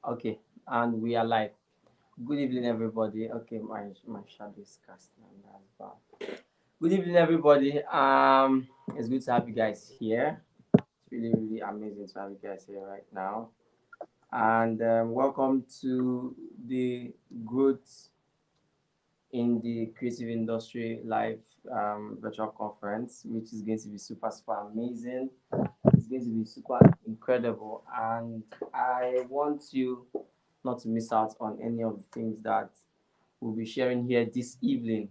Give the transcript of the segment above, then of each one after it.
Okay, and we are live. Good evening, everybody. Okay, my shadow is casting, and that's bad. Good evening, everybody. It's good to have you guys here. It's really amazing to have you guys here right now. And welcome to the Growth in the Creative Industry Live virtual conference, which is going to be super amazing. It's going to be super incredible, and I want you not to miss out on any of the things that we'll be sharing here this evening.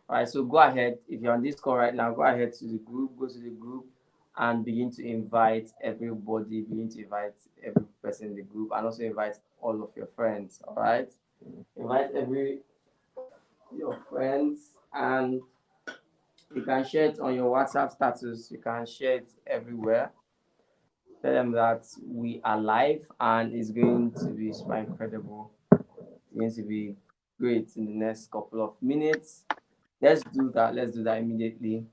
All right, so go ahead. If you're on this call right now, go ahead to the group, go to the group, and begin to invite everybody, begin to invite every person in the group, and also invite all of your friends. All right, invite every your friends, and you can share it on your WhatsApp status. You can share it everywhere. Tell them that we are live and it's going to be super incredible. It's going to be great in the next couple of minutes. Let's do that. Let's do that immediately.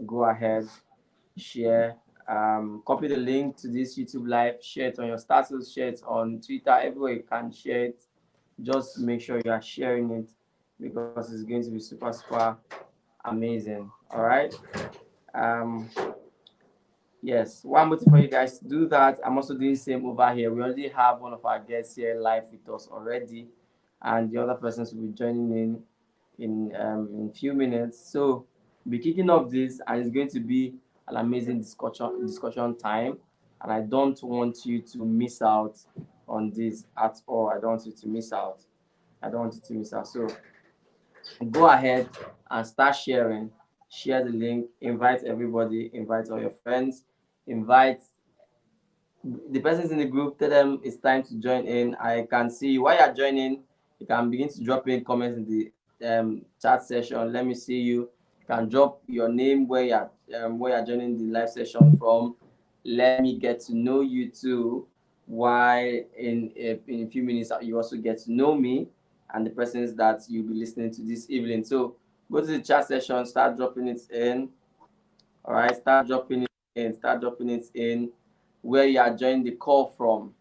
Go ahead, share, copy the link to this YouTube live, share it on your status, share it on Twitter, everywhere you can share it. Just make sure you are sharing it because it's going to be super amazing. All right. Um, Yes, one motive for you guys to do that. I'm also doing the same over here. We already have one of our guests here live with us already, and the other persons will be joining in few minutes. So we'll be kicking off this, and it's going to be an amazing discussion time. And I don't want you to miss out on this at all. I don't want you to miss out. I don't want you to miss out. So go ahead and start sharing. Share the link, invite everybody, invite all your friends, invite the persons in the group, tell them it's time to join in. I can see you. While you're joining, you can begin to drop in comments in the chat session. Let me see you. You can drop your name, where you're joining the live session from. Let me get to know you too. Why in a few minutes you also get to know me and the persons that you'll be listening to this evening. So go to the chat session, start dropping it in. All right, start dropping it in. Start dropping it in where you are joining the call from.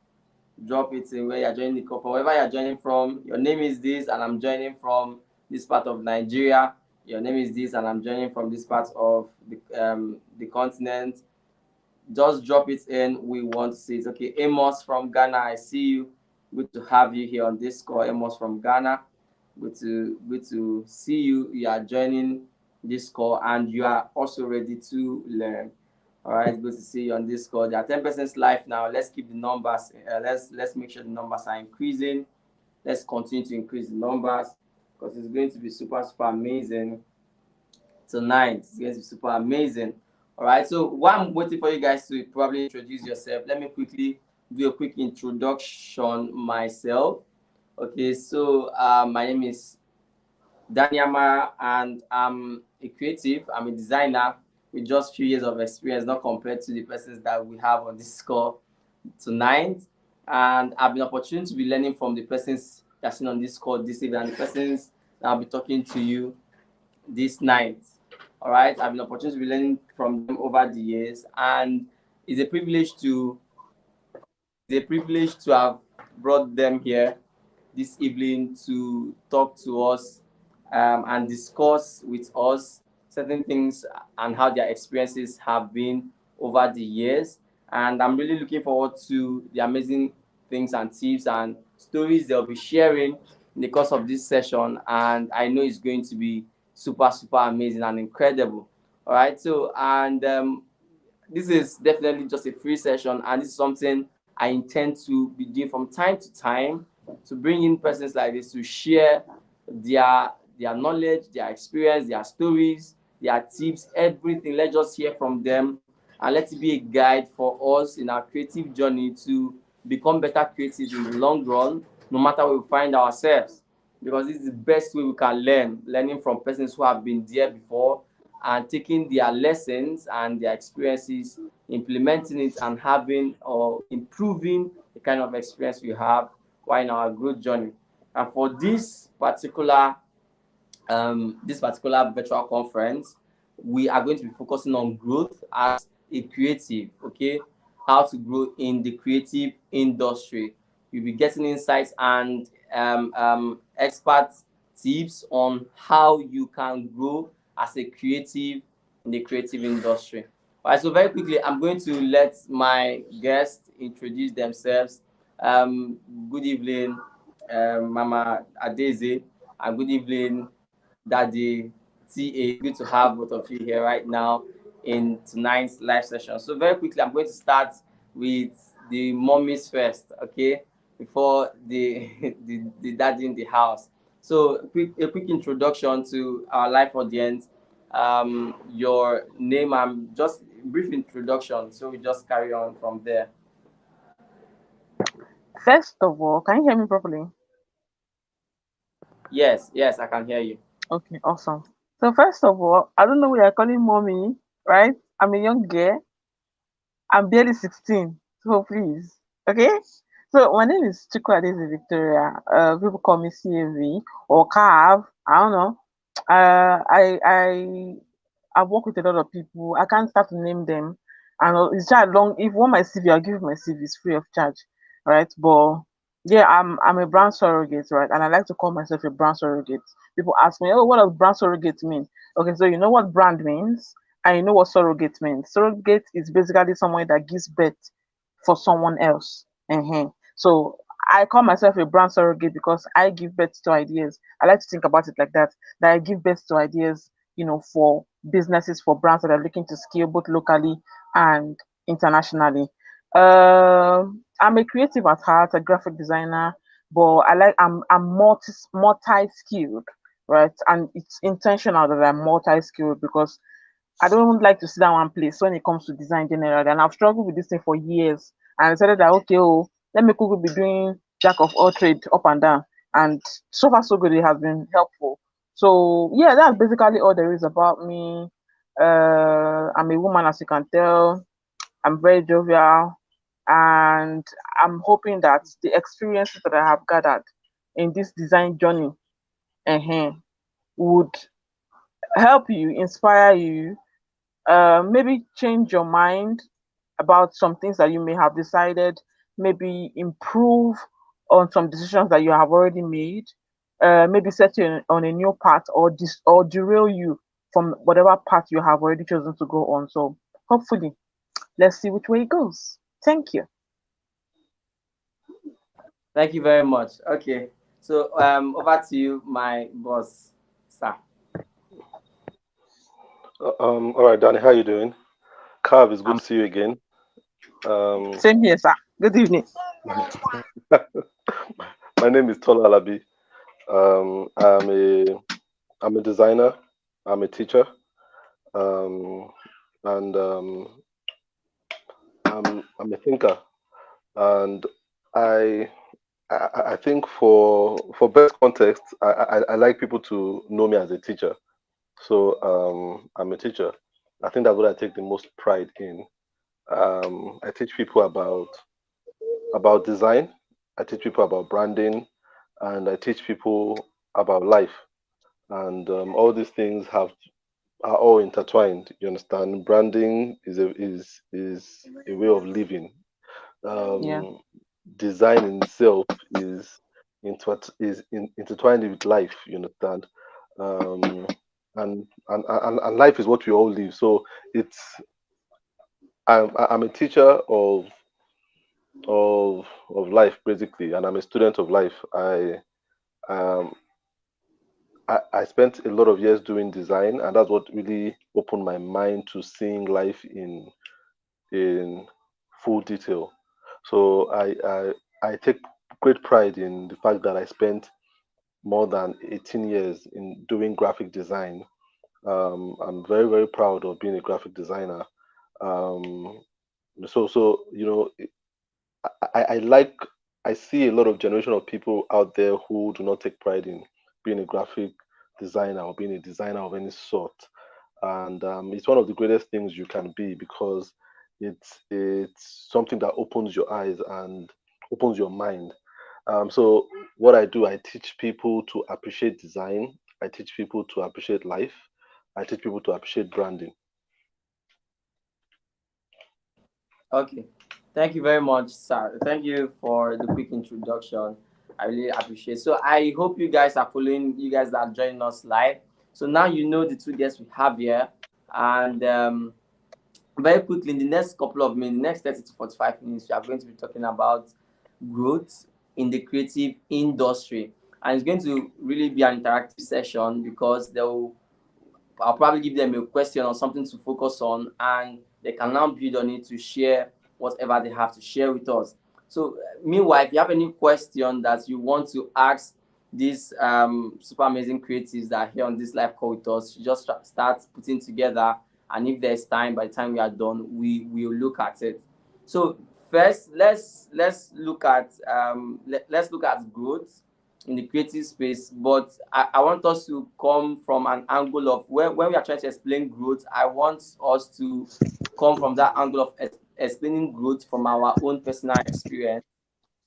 Drop it in where you're joining the call from. Wherever you're joining from, your name is this, and I'm joining from this part of Nigeria. Your name is this, and I'm joining from this part of the continent. Just drop it in. We want to see it. Okay, Amos from Ghana, I see you. Good to have you here on this call. Amos from Ghana. Good to see you. You are joining this call, and you are also ready to learn. All right, good to see you on this call. There are 10% live now. Let's keep the numbers. Let's make sure the numbers are increasing. Let's continue to increase the numbers because it's going to be super amazing tonight. It's going to be super amazing. All right. So while I'm waiting for you guys to probably introduce yourself, let me quickly do a quick introduction myself. Okay. So my name is Daniama, and I'm a creative. I'm a designer with just few years of experience, not compared to the persons that we have on this call tonight. And I've been opportunity to be learning from the persons that's seen on this call this evening and the persons that I'll be talking to you this night. All right, I've been opportunity to be learning from them over the years, and it's a privilege to have brought them here this evening to talk to us and discuss with us certain things and how their experiences have been over the years. And I'm really looking forward to the amazing things and tips and stories they'll be sharing in the course of this session. And I know it's going to be super amazing and incredible. All right. So, and this is definitely just a free session, and this is something I intend to be doing from time to time to bring in persons like this to share their knowledge, their experience, their stories, their tips, everything. Let's just hear from them and let it be a guide for us in our creative journey to become better creatives in the long run, no matter where we find ourselves. Because this is the best way we can learn, learning from persons who have been there before and taking their lessons and their experiences, implementing it and having or improving the kind of experience we have while in our growth journey. And for this particular virtual conference, we are going to be focusing on growth as a creative, okay? How to grow in the creative industry. You'll be getting insights and expert tips on how you can grow as a creative in the creative industry. All right, so very quickly, I'm going to let my guests introduce themselves. Good evening, Mama Adeze, and good evening, Daddy TA. Good to have both of you here right now in tonight's live session. So very quickly, I'm going to start with the mummies first, okay? Before the the daddy in the house. So a quick introduction to our live audience. Your name and just brief introduction. So we just carry on from there. First of all, can you hear me properly? Yes, yes, I can hear you. Okay, awesome. So first of all, I don't know why you're calling mommy, right? I'm a young girl. I'm barely 16, so please, okay? So my name is Chukwuadeze Victoria. People call me CAV or Cav. I don't know. I've worked with a lot of people. I can't start to name them, and it's just long. If you want my CV, I'll give you my CV. It's free of charge, right? But yeah, I'm a brand surrogate, right? And I like to call myself a brand surrogate. People ask me, oh, what does brand surrogate mean? Okay, so you know what brand means, and you know what surrogate means. Surrogate is basically someone that gives birth for someone else. So I call myself a brand surrogate because I give birth to ideas. I like to think about it like that. That I give birth to ideas, for businesses, for brands that are looking to scale both locally and internationally. I'm a creative at heart, a graphic designer, but I'm multi skilled, right? And it's intentional that I'm multi skilled because I don't like to sit down one place when it comes to design generally. And I've struggled with this thing for years. And I decided that okay, oh, let me quickly be doing jack of all trade up and down. And so far so good, it has been helpful. So yeah, that's basically all there is about me. I'm a woman, as you can tell. I'm very jovial, and I'm hoping that the experiences that I have gathered in this design journey uh would help you, inspire you, maybe change your mind about some things that you may have decided, maybe improve on some decisions that you have already made, maybe set you on a new path or or derail you from whatever path you have already chosen to go on. So hopefully, let's see which way it goes. Thank you. Thank you very much. Okay, so over to you, my boss, sir. All right, Danny, how you doing? Carv, it's good I'm to see you again. Um, Same here, sir. Good evening. my name is Tola Alabi. Um, I'm a I'm a designer. I'm a teacher. Um, and I'm a thinker. And I I think for best context, I like people to know me as a teacher. So I'm a teacher. I think that's what I take the most pride in. I teach people about design. I teach people about branding, and I teach people about life. And all these things have are all intertwined. You understand? Branding is a way of living. Yeah. Um, Design in itself intertwined with life. You understand? Um, and life is what we all live. So it's I'm a teacher of life basically, and I'm a student of life. Um I spent a lot of years doing design, and that's what really opened my mind to seeing life in full detail. So I take great pride in the fact that I spent more than 18 years in doing graphic design. I'm very proud of being a graphic designer. Um, so I like I see a lot of generation of people out there who do not take pride in being a graphic designer or being a designer of any sort, and it's one of the greatest things you can be because it's something that opens your eyes and opens your mind. So what I do, I teach people to appreciate design. I teach people to appreciate life. I teach people to appreciate branding. okay. Thank you very much, sir. Thank you for the quick introduction. I really appreciate. So I hope you guys are following. You guys that are joining us live. So now you know the two guests we have here, and very quickly in the next couple of minutes, next 30 to 45 minutes, we are going to be talking about growth in the creative industry, and it's going to really be an interactive session because there will I'll probably give them a question or something to focus on, and they can now build on it to share whatever they have to share with us. So, meanwhile, if you have any question that you want to ask these super amazing creatives that are here on this live call with us, you just start putting together. And if there's time, by the time we are done, we will look at it. So first, let's look at let's look at growth in the creative space, but I want us to come from an angle of when we are trying to explain growth, I want us to come from that angle of explaining growth from our own personal experience.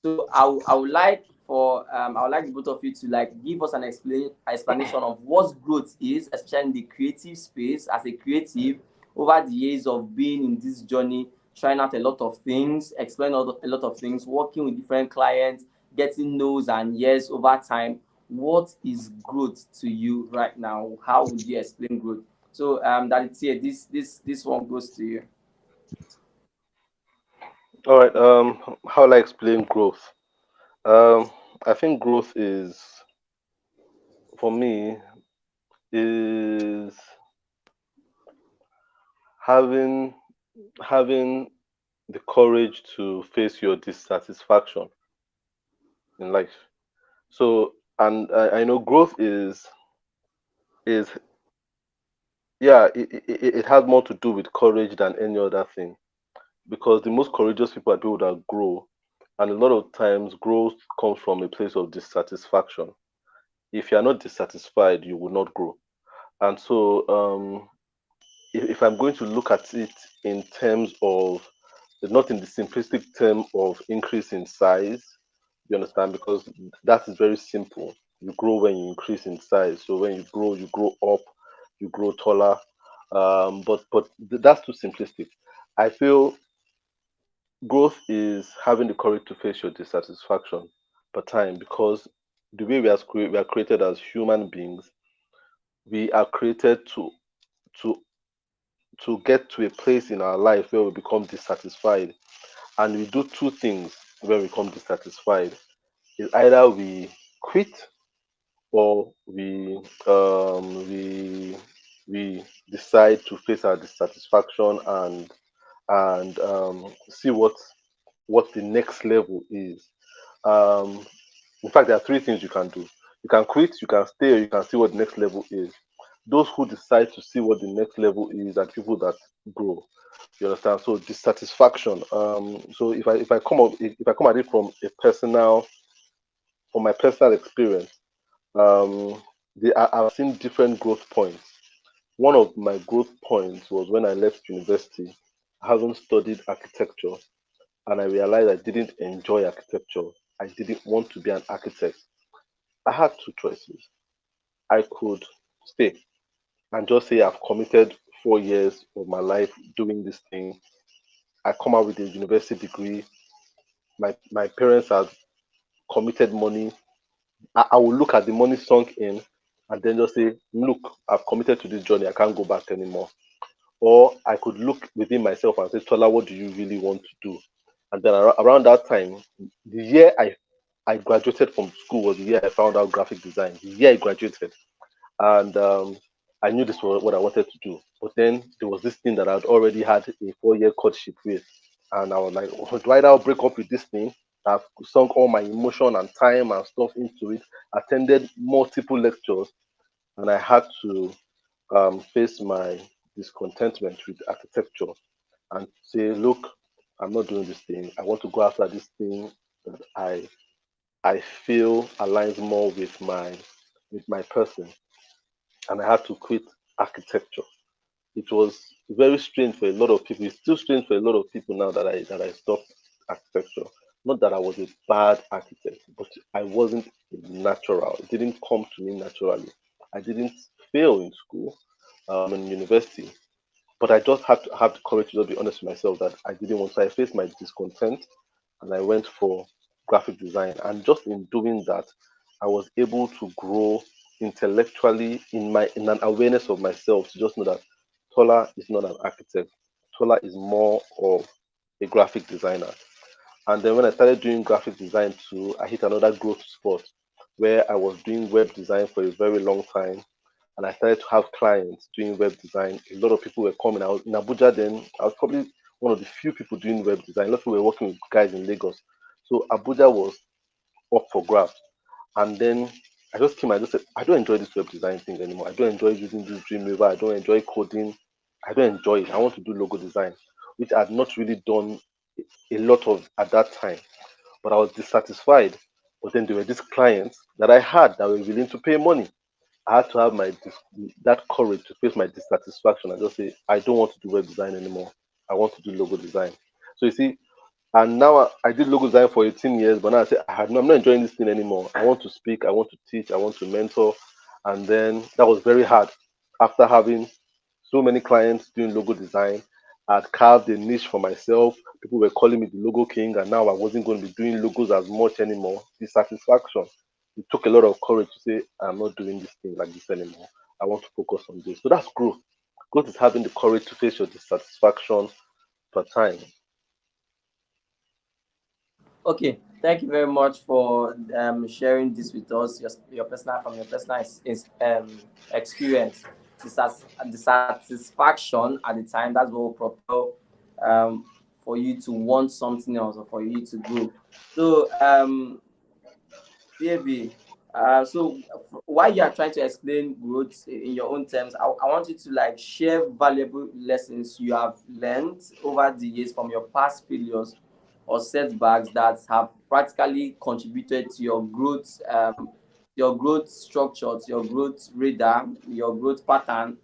So I would like for I would like the both of you to like give us an explanation of what growth is, especially in the creative space as a creative over the years of being in this journey, trying out a lot of things, exploring a lot of things, working with different clients, getting no's and yes over time. What is growth to you right now? How would you explain growth? So that it's here. This one goes to you. All right. How will I explain growth? Um, I think growth is, for me, is having having the courage to face your dissatisfaction in life. So, and I know growth is yeah, it has more to do with courage than any other thing, because the most courageous people are people that grow, and a lot of times growth comes from a place of dissatisfaction. If you are not dissatisfied, you will not grow. And so, if I'm going to look at it in terms of, not in the simplistic term of increase in size, you understand? Because that is very simple. You grow when you increase in size. So when you grow up, you grow taller. But that's too simplistic. I feel growth is having the courage to face your dissatisfaction per time, because the way we are created as human beings, we are created to to get to a place in our life where we become dissatisfied, and we do two things when we become dissatisfied. Is either we quit, or we decide to face our dissatisfaction and see what the next level is. um in fact, there are three things you can do. You can quit, you can stay, or you can see what the next level is. Those who decide to see what the next level is are people that grow. You understand? So dissatisfaction. So if I come at it from my personal experience, um, I've seen different growth points. One of my growth points was when I left university, having studied architecture, and I realized I didn't enjoy architecture. I didn't want to be an architect. I had two choices. I could stay and just say I've committed 4 years of my life doing this thing. I come out with a university degree. My parents have committed money. I will look at the money sunk in and then just say, look, I've committed to this journey. I can't go back anymore. Or I could look within myself and say, Tola, what do you really want to do? And then around that time, the year I graduated from school was the year I found out graphic design. The year I graduated. And I knew this was what I wanted to do. But then there was this thing that I'd already had a 4 year courtship with, and I was like, oh, do I now break up with this thing? I've sunk all my emotion and time and stuff into it. Attended multiple lectures, and I had to face my discontentment with architecture and say, look, I'm not doing this thing. I want to go after this thing that I feel aligns more with my person, and I had to quit architecture. It was very strange for a lot of people. It's still strange for a lot of people now that I stopped architecture. Not that I was a bad architect, but I wasn't natural. It didn't come to me naturally. I didn't fail in school, in university, But I just had to have the courage to just be honest with myself that I didn't want. So I faced my discontent and I went for graphic design. And just in doing that, I was able to grow intellectually in an awareness of myself to just know that Tola is not an architect. Tola is more of a graphic designer. And then when I started doing graphic design too, I hit another growth spot where I was doing web design for a very long time. And I started to have clients doing web design. A lot of people were coming. I was in Abuja then. I was probably one of the few people doing web design. A lot of people were working with guys in Lagos. So Abuja was up for grabs. And then I just came, I just said, I don't enjoy this web design thing anymore. I don't enjoy using this Dreamweaver. I don't enjoy coding. I don't enjoy it. I want to do logo design, which I had not really done a lot of at that time. But I was dissatisfied. But then there were these clients that I had that were willing to pay money. I had to have that courage to face my dissatisfaction and just say, I don't want to do web design anymore. I want to do logo design. So you see, and now I did logo design for 18 years, but now I say I'm not enjoying this thing anymore. I want to speak, I want to teach, I want to mentor. And then that was very hard after having so many clients doing logo design. I'd carved a niche for myself. People were calling me the logo king, and now I wasn't going to be doing logos as much anymore. Dissatisfaction. It took a lot of courage to say, I'm not doing this thing like this anymore. I want to focus on this. So that's growth. Growth is having the courage to face your dissatisfaction per time. Okay, thank you very much for sharing this with us, your personal from your personal experience. The satisfaction at the time, that's what will propel for you to want something else or for you to grow. So, Baby, so while you are trying to explain growth in your own terms, I want you to like share valuable lessons you have learned over the years from your past failures or setbacks that have practically contributed to your growth structure, to your growth radar, your growth pattern,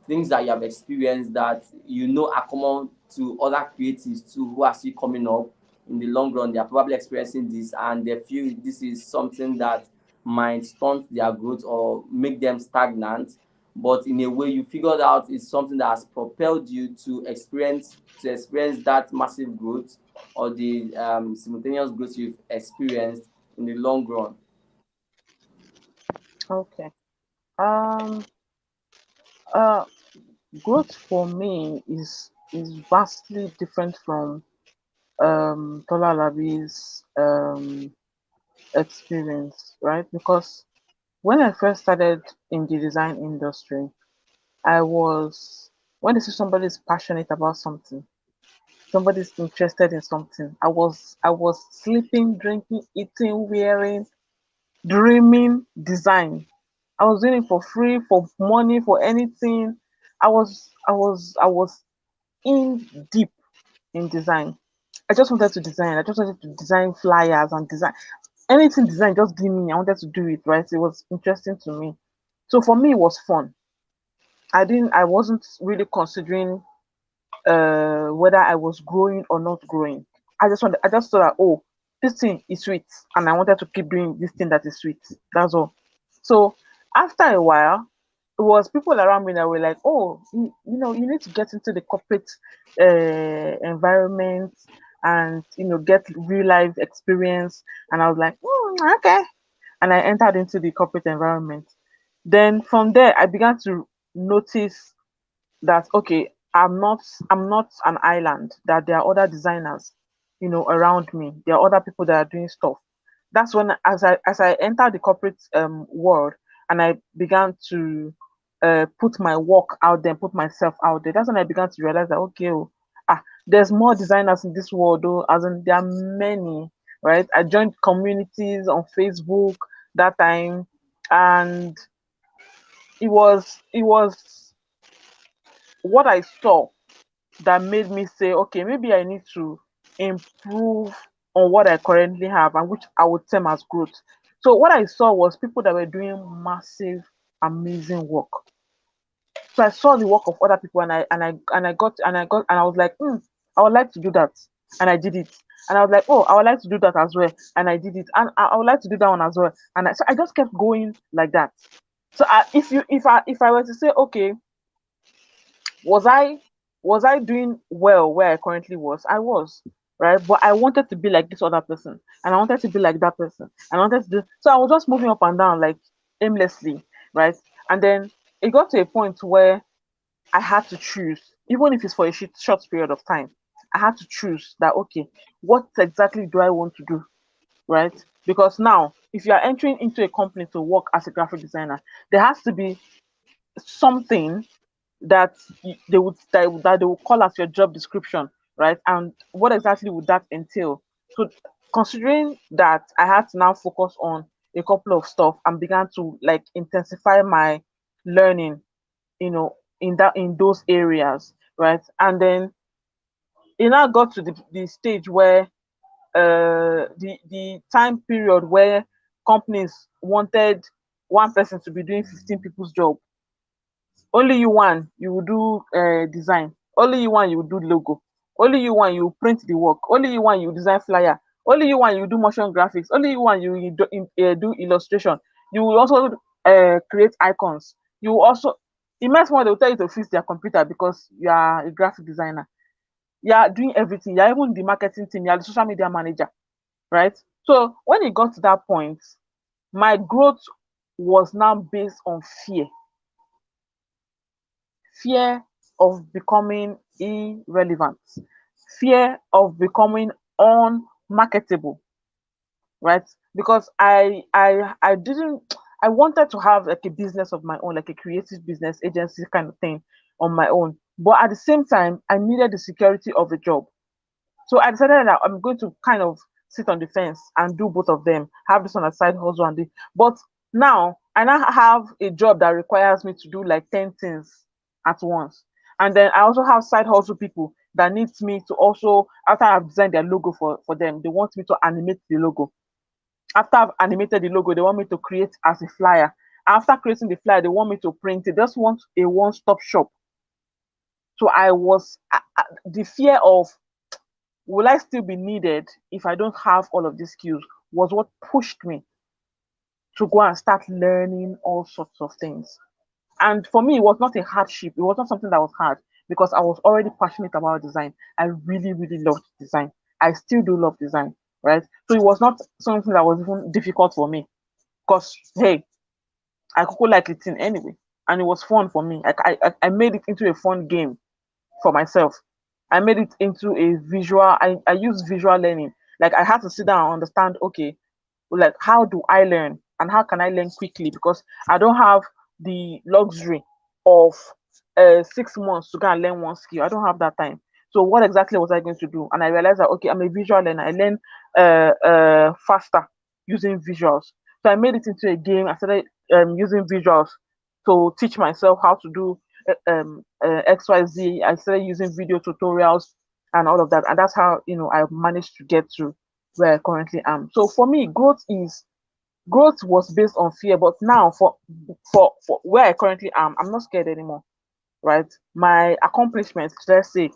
things that you have experienced that you know are common to other creatives too who are still coming up in the long run. They are probably experiencing this and they feel this is something that might stunt their growth or make them stagnant. But in a way, you figured out it's something that has propelled you to experience that massive growth or the simultaneous growth you've experienced in the long run. Okay. Um. Uh. Growth for me is vastly different from Tola Labi's experience, right? Because when I first started in the design industry, I was when you see somebody is passionate about something, somebody's interested in something. I was sleeping, drinking, eating, wearing, dreaming design. I was doing it for free, for money, for anything. I was in deep in design. I just wanted to design. I just wanted to design flyers and design anything design. Just give me. I wanted to do it right. It was interesting to me. So for me, it was fun. I wasn't really considering whether I was growing or not growing. I just thought that, oh, this thing is sweet, and I wanted to keep doing this thing that is sweet. That's all. So after a while, it was people around me that were like, oh, you need to get into the corporate environment and get real life experience. And I was like, okay. And I entered into the corporate environment. Then from there, I began to notice that, okay, I'm not an island, that there are other designers around me. There are other people that are doing stuff. That's when, as I entered the corporate world, and I began to put my work out there, put myself out there. That's when I began to realize that, okay, there's more designers in this world, though, as in there are many, right? I joined communities on Facebook that time, and it was what I saw that made me say, okay, maybe I need to improve on what I currently have, and which I would term as growth. So what I saw was people that were doing massive, amazing work. So I saw the work of other people, and I was like, I would like to do that, and I did it. And I was like, oh, I would like to do that as well, and I did it, and I would like to do that one as well, so I just kept going like that. So if I were to say, okay, was I Was I doing well where I currently was? I was, right? But I wanted to be like this other person, and I wanted to be like that person, and I wanted to do. So I was just moving up and down like aimlessly, right? And then it got to a point where I had to choose, even if it's for a short period of time. I had to choose that, okay, what exactly do I want to do, right? Because now, if you are entering into a company to work as a graphic designer, there has to be something that that they would call as your job description, right? And what exactly would that entail? So, considering that I had to now focus on a couple of stuff and began to like intensify my learning, in those areas, right? And then it now got to the stage where the time period where companies wanted one person to be doing 15 people's job. Only you one you will do design. Only you one you will do logo. Only you one you will print the work. Only you one you will design flyer. Only you one you will do motion graphics. Only you one you will do illustration. You will also create icons. You will also, it means more they will tell you to fix their computer because you are a graphic designer. You are doing everything. You are even the marketing team. You are the social media manager, right? So when it got to that point, my growth was now based on fear of becoming irrelevant, fear of becoming unmarketable, right? Because I didn't I wanted to have like a business of my own, like a creative business agency kind of thing on my own. But at the same time, I needed the security of a job. So I decided that I'm going to kind of sit on the fence and do both of them, have this on a side hustle and this. But now I now have a job that requires me to do like 10 things at once. And then I also have side hustle people that needs me to also, after I've designed their logo for them, they want me to animate the logo. After I've animated the logo, they want me to create as a flyer. After creating the flyer, they want me to print it. They just want a one-stop shop. So I was the fear of, will I still be needed if I don't have all of these skills, was what pushed me to go and start learning all sorts of things. And for me, it was not a hardship. It was not something that was hard because I was already passionate about design. I really, really loved design. I still do love design, right? So it was not something that was even difficult for me because, hey, I could like it in anyway. And it was fun for me. I made it into a fun game for myself. I made it into a visual. I use visual learning. Like I had to sit down and understand. Okay, like how do I learn and how can I learn quickly because I don't have the luxury of 6 months to go and learn one skill. I don't have that time. So what exactly was I going to do? And I realized that okay, I'm a visual learner. I learn faster using visuals. So I made it into a game. I started using visuals to teach myself how to do XYZ. I started using video tutorials and all of that. And that's how, I managed to get to where I currently am. So for me, growth was based on fear, but now for where I currently am, I'm not scared anymore. Right? My accomplishments, let's say,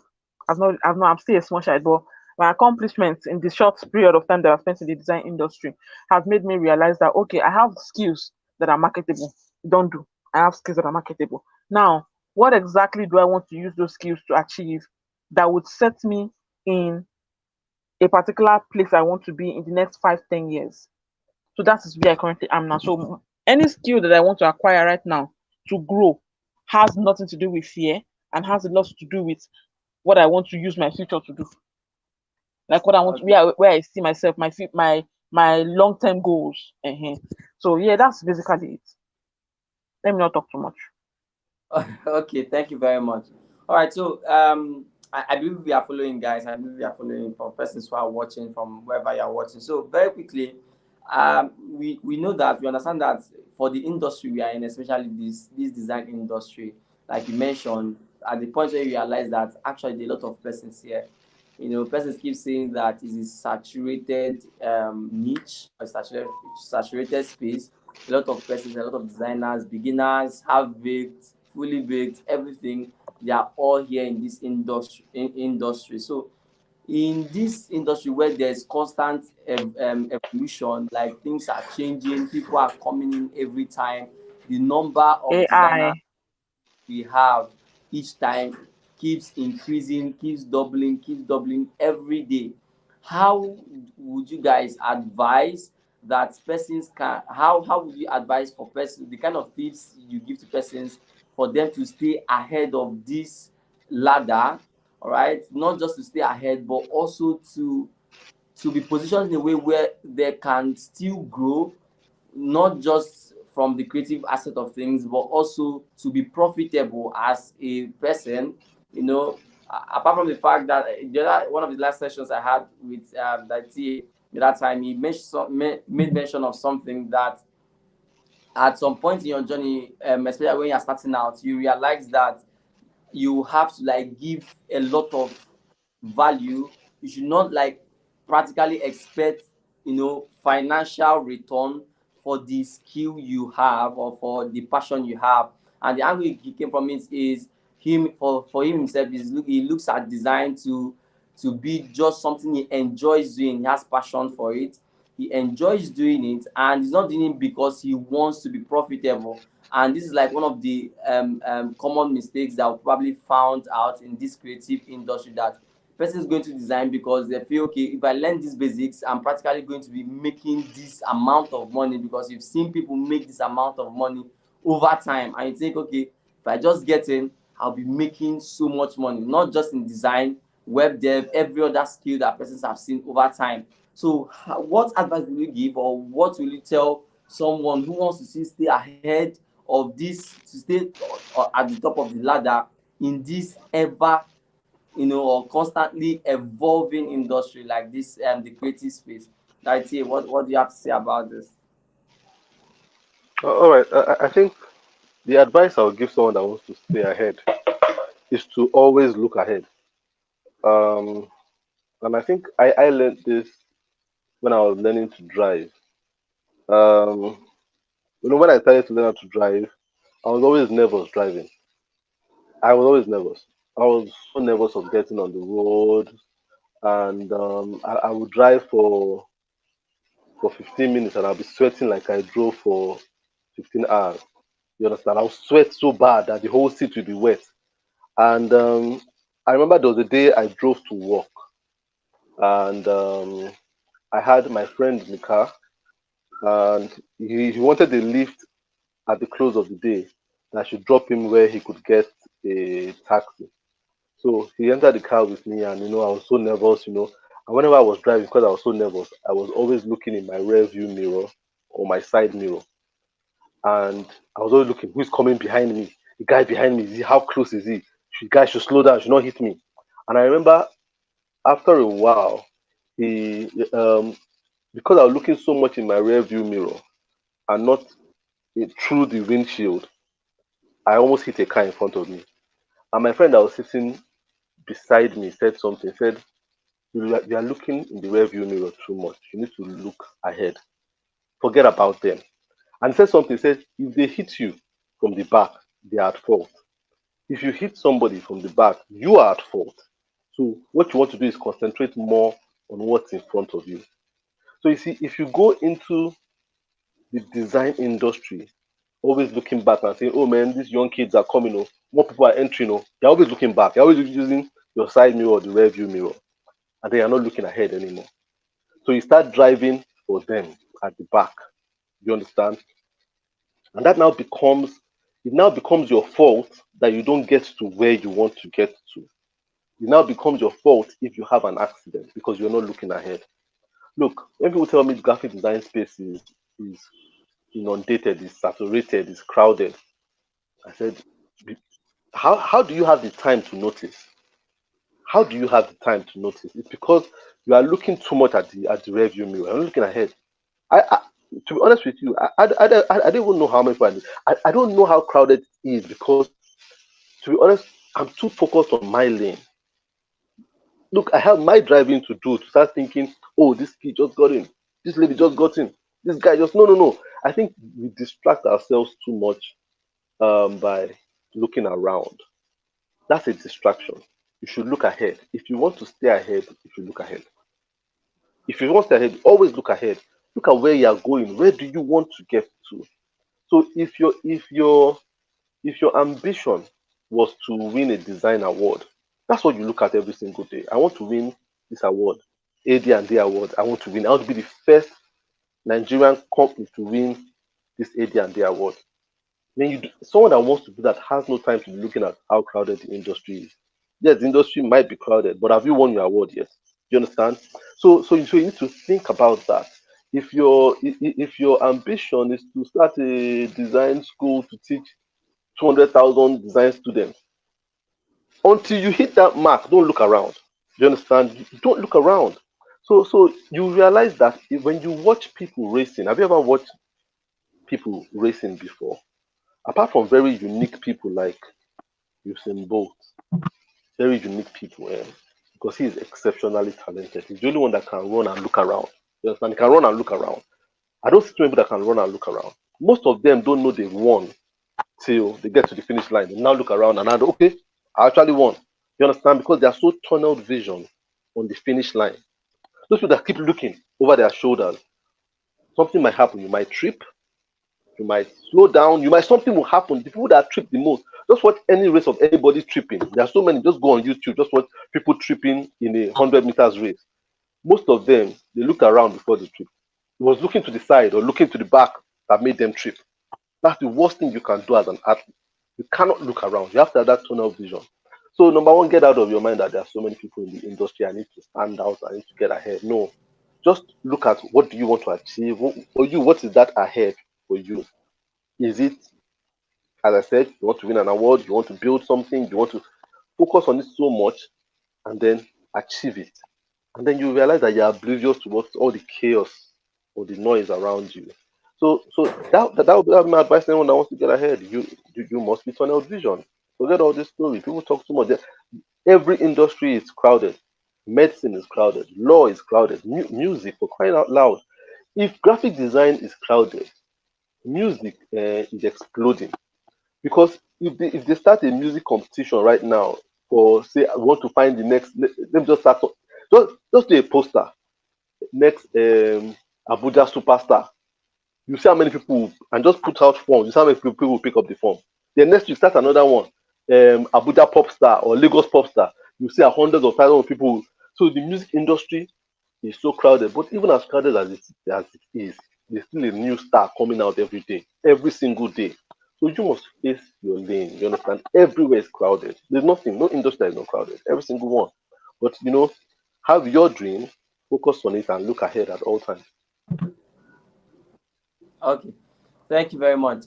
I'm still a small child, but my accomplishments in the short period of time that I've spent in the design industry have made me realize that okay, I have skills that are marketable. Don't do. I have skills that are marketable. Now, what exactly do I want to use those skills to achieve that would set me in a particular place I want to be in the next 5, 10 years? So that is where I currently am now. So any skill that I want to acquire right now to grow has nothing to do with fear and has a lot to do with what I want to use my future to do. Like what I want to, Okay. where I see myself, my long term goals. So yeah, that's basically it. Let me not talk too much. Okay, thank you very much. All right, so I believe we are following, guys. I believe we are following from persons who are watching from wherever you are watching. So very quickly, we know that we understand that for the industry we are in, especially this design industry, like you mentioned, at the point where you realize that actually there are a lot of persons here. Persons keep saying that it is saturated niche or saturated space. A lot of persons, a lot of designers, beginners, half baked, fully baked, everything. They are all here in this industry. So in this industry where there's constant evolution, like things are changing, people are coming in every time. The number of designers AI. we have each time keeps increasing, keeps doubling every day. How would you guys advise that persons can, how would you advise for persons, the kind of tips you give to persons for them to stay ahead of this ladder, all right, not just to stay ahead but also to be positioned in a way where they can still grow, not just from the creative aspect of things, but also to be profitable as a person. You know, apart from the fact that one of the last sessions I had with that TA, that time he made mention of something that at some point in your journey, especially when you're starting out, you realize that you have to like give a lot of value. You should not like practically expect, you know, financial return for the skill you have or for the passion you have. And the angle he came from it is him, for him himself, he looks at design to be just something he enjoys doing. He has passion for it, he enjoys doing it, and he's not doing it because he wants to be profitable. And this is like one of the common mistakes that we probably found out in this creative industry, that person is going to design because they feel, okay, if I learn these basics, I'm practically going to be making this amount of money, because you've seen people make this amount of money over time, and you think, okay, if I just get in, I'll be making so much money, not just in design, web dev, every other skill that persons have seen over time. So what advice will you give, or what will you tell someone who wants to see stay ahead of this, to stay at the top of the ladder in this ever, you know, or constantly evolving industry like this, the creative space? Daiti, what do you have to say about this? All right. I think the advice I would give someone that wants to stay ahead is to always look ahead. Um, and I think I learned this when I was learning to drive. Um, when I started to learn how to drive, I was always nervous driving. I was always nervous. I was so nervous of getting on the road, and I would drive for 15 minutes, and I'll be sweating like I drove for 15 hours. You understand? I'll sweat so bad that the whole seat will be wet. And I remember there was a day I drove to work, and I had my friend in the car, and he wanted a lift at the close of the day. And I should drop him where he could get a taxi. So he entered the car with me, and I was so nervous. And whenever I was driving, because I was so nervous, I was always looking in my rear view mirror or my side mirror, and I was always looking who's coming behind me. The guy behind me, how close is he? The guy should slow down, should not hit me. And I remember after a while, he because I was looking so much in my rear view mirror and not through the windshield, I almost hit a car in front of me. And my friend that was sitting beside me said something. Said, "You are looking in the rear view mirror too much. You need to look ahead. Forget about them." And said something. Said, "If they hit you from the back, they are at fault. If you hit somebody from the back, you are at fault. So what you want to do is concentrate more on what's in front of you." So you see, if you go into the design industry always looking back and saying, "Oh man, these young kids are coming, oh, more people are entering, oh," you're always looking back. You're always using your side mirror or the rear view mirror, and then you're not looking ahead anymore. So you start driving for them at the back. You understand? And it now becomes your fault that you don't get to where you want to get to. It now becomes your fault if you have an accident because you're not looking ahead. Look, when people tell me the graphic design space is inundated, is saturated, is crowded, I said, how do you have the time to notice? How do you have the time to notice? It's because you are looking too much at the rear view mirror. You're not looking ahead. I to be honest with you, I don't even know how many people. I don't know how crowded it is because, to be honest, I'm too focused on my lane. Look, I have my driving to do to start thinking, oh, this kid just got in, this lady just got in, this guy just no. I think we distract ourselves too much by looking around. That's a distraction. You should look ahead. If you want to stay ahead, you should look ahead. If you want to stay ahead, always look ahead. Look at where you are going. Where do you want to get to? So if your ambition was to win a design award, That's what you look at every single day. I want to win this award, AD&D award. I want to win. I want to be the first Nigerian company to win this AD&D award. Then someone that wants to do that has no time to be looking at how crowded the industry is. Yes, the industry might be crowded, but have you won your award yet? You understand? So you need to think about that. If your ambition is to start a design school to teach 200,000 design students, until you hit that mark, don't look around. You understand? You don't look around. So you realize that when you watch people racing, have you ever watched people racing before? Apart from very unique people like Usain Bolt, very unique people, because he is exceptionally talented. He's the only one that can run and look around. You understand? He can run and look around. I don't see too many people that can run and look around. Most of them don't know they've won till they get to the finish line. They now look around and okay, I actually won. You understand? Because they are so tunnel vision on the finish line. Those people that keep looking over their shoulders, something might happen. You might trip, you might slow down, something will happen. The people that trip the most, just watch any race of anybody tripping. There are so many, just go on YouTube, just watch people tripping in a 100 meters race. Most of them, they look around before they trip. It was looking to the side or looking to the back that made them trip. That's the worst thing you can do as an athlete. You cannot look around. You have to have that tunnel vision. So number one, get out of your mind that there are so many people in the industry. I need to stand out. I need to get ahead. No, just look at what do you want to achieve. What is that ahead for you? Is it, as I said, you want to win an award? You want to build something? You want to focus on it so much and then achieve it. And then you realize that you're oblivious to what all the chaos or the noise around you. So that would be my advice to anyone that wants to get ahead. You must be tunnel vision. Forget all this story. People talk too much. Every industry is crowded. Medicine is crowded. Law is crowded. Music, for crying out loud. If graphic design is crowded, music is exploding. Because if they start a music competition right now for say I want to find the next, let me just start just do a poster next Abuja superstar. You see how many people and just put out forms. You see how many people will pick up the form. Then next you start another one, Abuja pop star or Lagos pop star. You see hundreds of thousands of people. So the music industry is so crowded. But even as crowded as it is, there's still a new star coming out every day, every single day. So you must face your lane. You understand? Everywhere is crowded. There's nothing, no industry is not crowded. Every single one. But have your dream, focus on it, and look ahead at all times. Okay, thank you very much.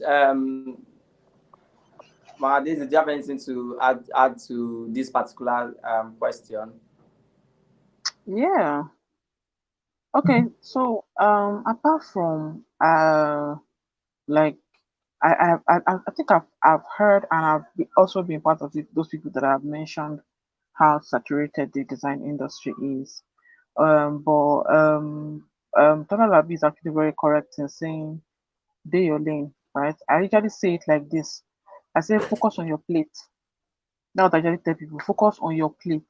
Mahadis, did you have anything to add to this particular question? Yeah. Okay. So apart from like I think I've heard and also been part of those people that have mentioned how saturated the design industry is. But Tona Labi is actually very correct in saying, "Day your lane," right? I usually say it like this. I say, focus on your plate. Now, I usually tell people, focus on your plate.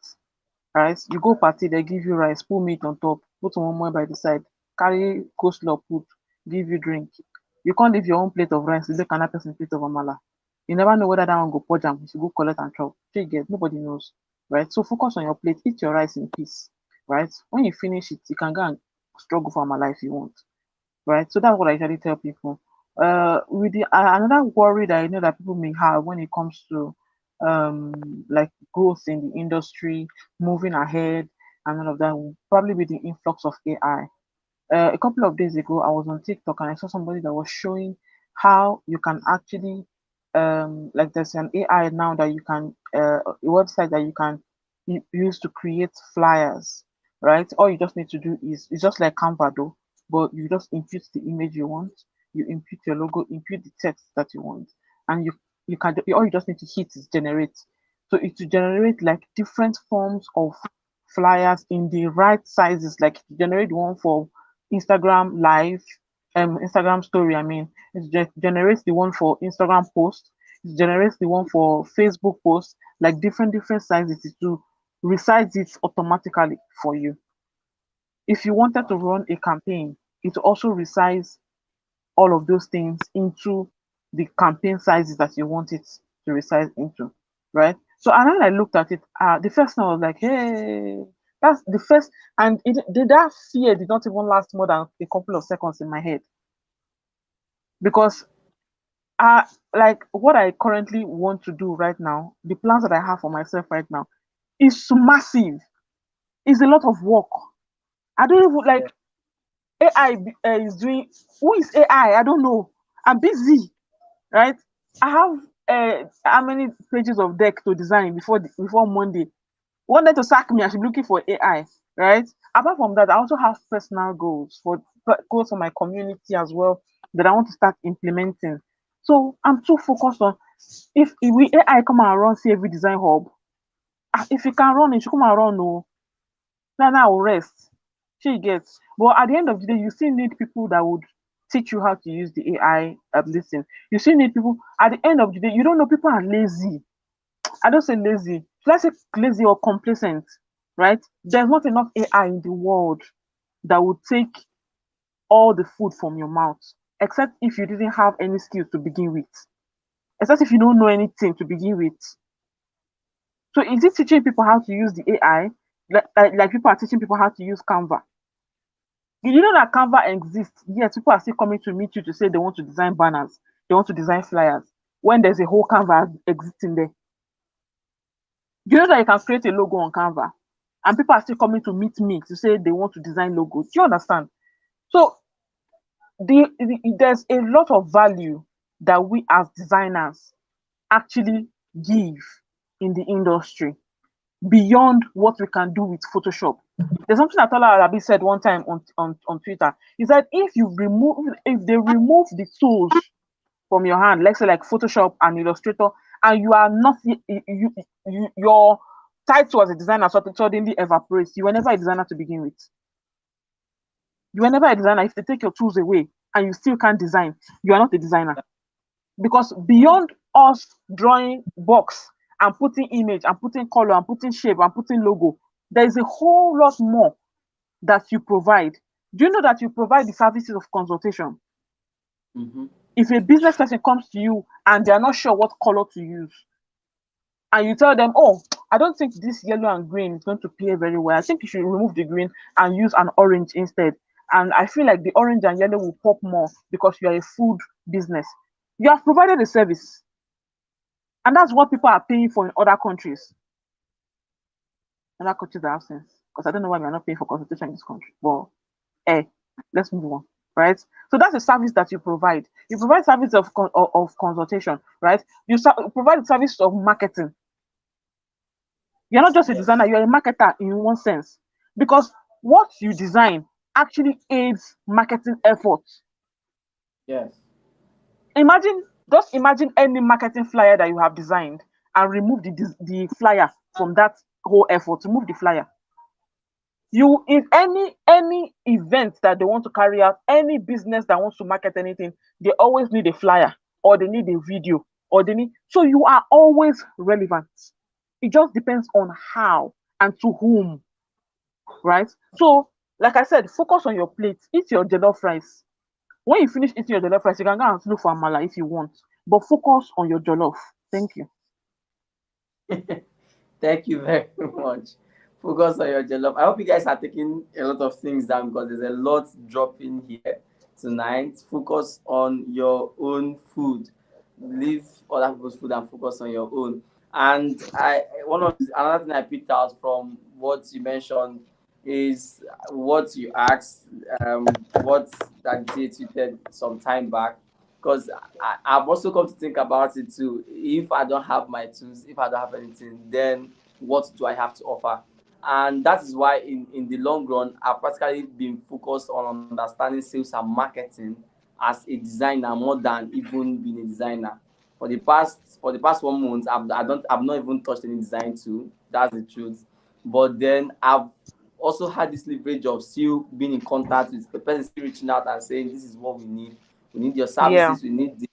Right? You go party, they give you rice, put meat on top, put one more by the side, carry coleslaw, put, give you drink. You can't leave your own plate of rice, you look another person plate of amala. You never know whether that one go pour jam, if you go collect and chop. You get, nobody knows, right? So focus on your plate, eat your rice in peace, right? When you finish it, you can go and struggle for amala if you want, right? So that's what I usually tell people. With another worry that I know that people may have when it comes to like growth in the industry, moving ahead, and all of that will probably be the influx of AI. A couple of days ago, I was on TikTok and I saw somebody that was showing how you can actually like there's an AI now that you can a website that you can use to create flyers, right? All you just need to do is it's just like Canva though, but you just input the image you want, you input your logo, input the text that you want, and you can all you just need to hit is generate. So it will generate like different forms of flyers in the right sizes, like generate one for Instagram live, Instagram story. I mean, it generates the one for Instagram post. It generates the one for Facebook post, like different sizes to resize it automatically for you. If you wanted to run a campaign, it will also resize all of those things into the campaign sizes that you want it to resize into, right? So and when I looked at it, the first time I was like, hey, that's the first, and that fear did not even last more than a couple of seconds in my head because uh like what I currently want to do right now, the plans that I have for myself right now is massive. It's a lot of work. I don't even Yeah. like AI is doing. Who is AI? I don't know. I'm busy, right? I have how many pages of deck to design before Monday. Want them to sack me, I should be looking for AI, right? Apart from that, I also have personal goals goals for my community as well that I want to start implementing. So I'm too focused on if we AI come and run CAV Design Hub, if you can run it, you come and run no. Now I will rest. She gets. But at the end of the day, you still need people that would teach you how to use the AI. Listen, you still need people. At the end of the day, you don't know people are lazy. I don't say lazy. Let's say lazy or complacent, right? There's not enough AI in the world that would take all the food from your mouth, except if you didn't have any skills to begin with, except if you don't know anything to begin with. So is it teaching people how to use the AI? Like people are teaching people how to use Canva. You know that Canva exists, yet people are still coming to meet you to say they want to design banners, they want to design flyers, when there's a whole Canva existing there. You know that you can create a logo on Canva, and people are still coming to meet me to say they want to design logos. Do you understand? So there's a lot of value that we as designers actually give in the industry beyond what we can do with Photoshop. There's something that Tola Arabi said one time on Twitter. He said if they remove the tools from your hand, let's say like Photoshop and Illustrator, and you are not your title as a designer suddenly evaporates. You were never a designer to begin with. You were never a designer. If they take your tools away and you still can't design, you are not a designer. Because beyond us drawing box and putting image and putting color and putting shape and putting logo, there is a whole lot more that you provide. Do you know that you provide the services of consultation? Mm-hmm. If a business person comes to you and they are not sure what color to use, and you tell them, oh, I don't think this yellow and green is going to play very well. I think you should remove the green and use an orange instead. And I feel like the orange and yellow will pop more because you are a food business. You have provided a service. And that's what people are paying for in other countries. Other countries are absent. Because I don't know why we are not paying for consultation in this country. But hey, let's move on. Right? So that's a service that you provide. You provide service of consultation, right? You provide the service of marketing. You're not just a Yes. designer, you're a marketer in one sense. Because what you design actually aids marketing efforts. Yes. Just imagine any marketing flyer that you have designed and remove the flyer from that whole effort. Remove the flyer. If any event that they want to carry out, any business that wants to market anything, they always need a flyer or they need a video or they need. So you are always relevant. It just depends on how and to whom, right? So, like I said, focus on your plate. Eat your jollof rice. When you finish eating your jollof rice, you can go and look for amala if you want, but focus on your jollof. Thank you. Thank you very much. Focus on your jollof. I hope you guys are taking a lot of things down because there's a lot dropping here tonight. Focus on your own food. Leave other people's food and focus on your own. And another thing I picked out from what you mentioned is what you asked, what that Jay tweeted some time back. Because I've also come to think about it too. If I don't have my tools, if I don't have anything, then what do I have to offer? And that is why in the long run, I've practically been focused on understanding sales and marketing as a designer more than even being a designer. For the past 1 month, I've not even touched any design tool. That's the truth. But then I've also had this leverage of still being in contact with the person, still reaching out and saying, this is what we need. We need your Yeah. services. We need this.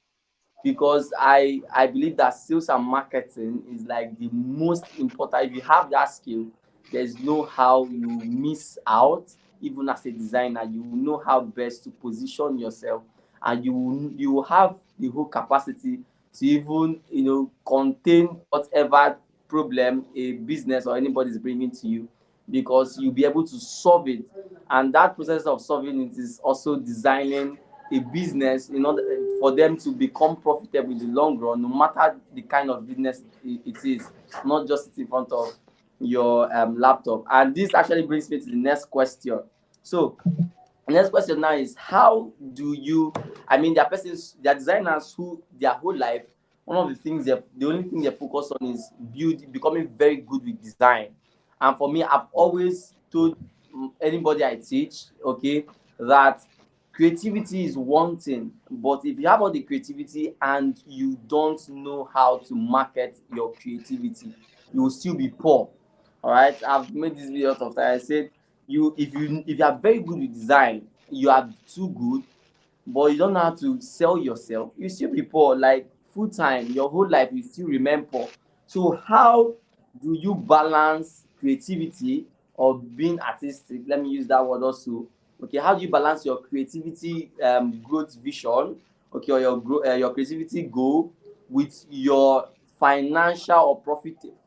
Because I believe that sales and marketing is like the most important. If you have that skill, there's no how you miss out. Even as a designer, you will know how best to position yourself, and you will have the whole capacity to even contain whatever problem a business or anybody is bringing to you, because you'll be able to solve it. And that process of solving it is also designing a business in order for them to become profitable in the long run, no matter the kind of business it is, not just in front of your laptop. And this actually brings me to the next question. So the next question now is, how do you, I mean, there are persons, there are designers who their whole life, one of the things that the only thing they focus on is becoming very good with design. And for me, I've always told anybody I teach, okay, that creativity is one thing, but if you have all the creativity and you don't know how to market your creativity, you will still be poor. All right, I've made this video a lot of times. I said, if you are very good with design, you are too good, but you don't know how to sell yourself, you still be poor. Like full time, your whole life you still remain poor. So how do you balance creativity or being artistic? Let me use that word also. Okay, how do you balance your creativity growth vision, okay, or your creativity goal with your financial or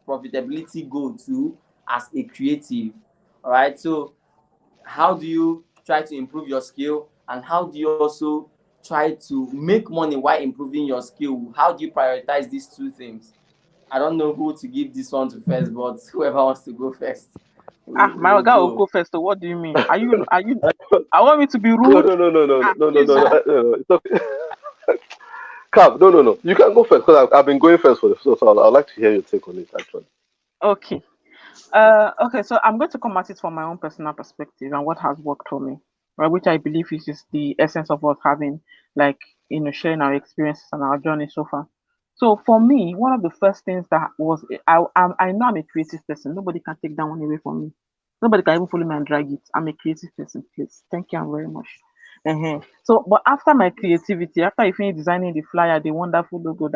profitability goal too as a creative? All right, so how do you try to improve your skill, and how do you also try to make money while improving your skill? How do you prioritize these two things? I don't know who to give this one to first, but whoever wants to go first, My we'll guy will go. go first. So what do you mean? Are you? I want me to be No, rude. no, no, no, no, Ah, no, no, please. no, no, no. It's okay. Cap, no, no, no. You can go first because I've been going first for the so I'd like to hear your take on it actually. Okay. Okay, so I'm going to come at it from my own personal perspective and what has worked for me, right? Which I believe is just the essence of us having, like, sharing our experiences and our journey so far. So for me, one of the first things that was, I know I'm a creative person. Nobody can take that one away from me. Nobody can even follow me and drag it. I'm a creative person, please. Thank you very much. So, but after my creativity, after you finish designing the flyer, the wonderful logo,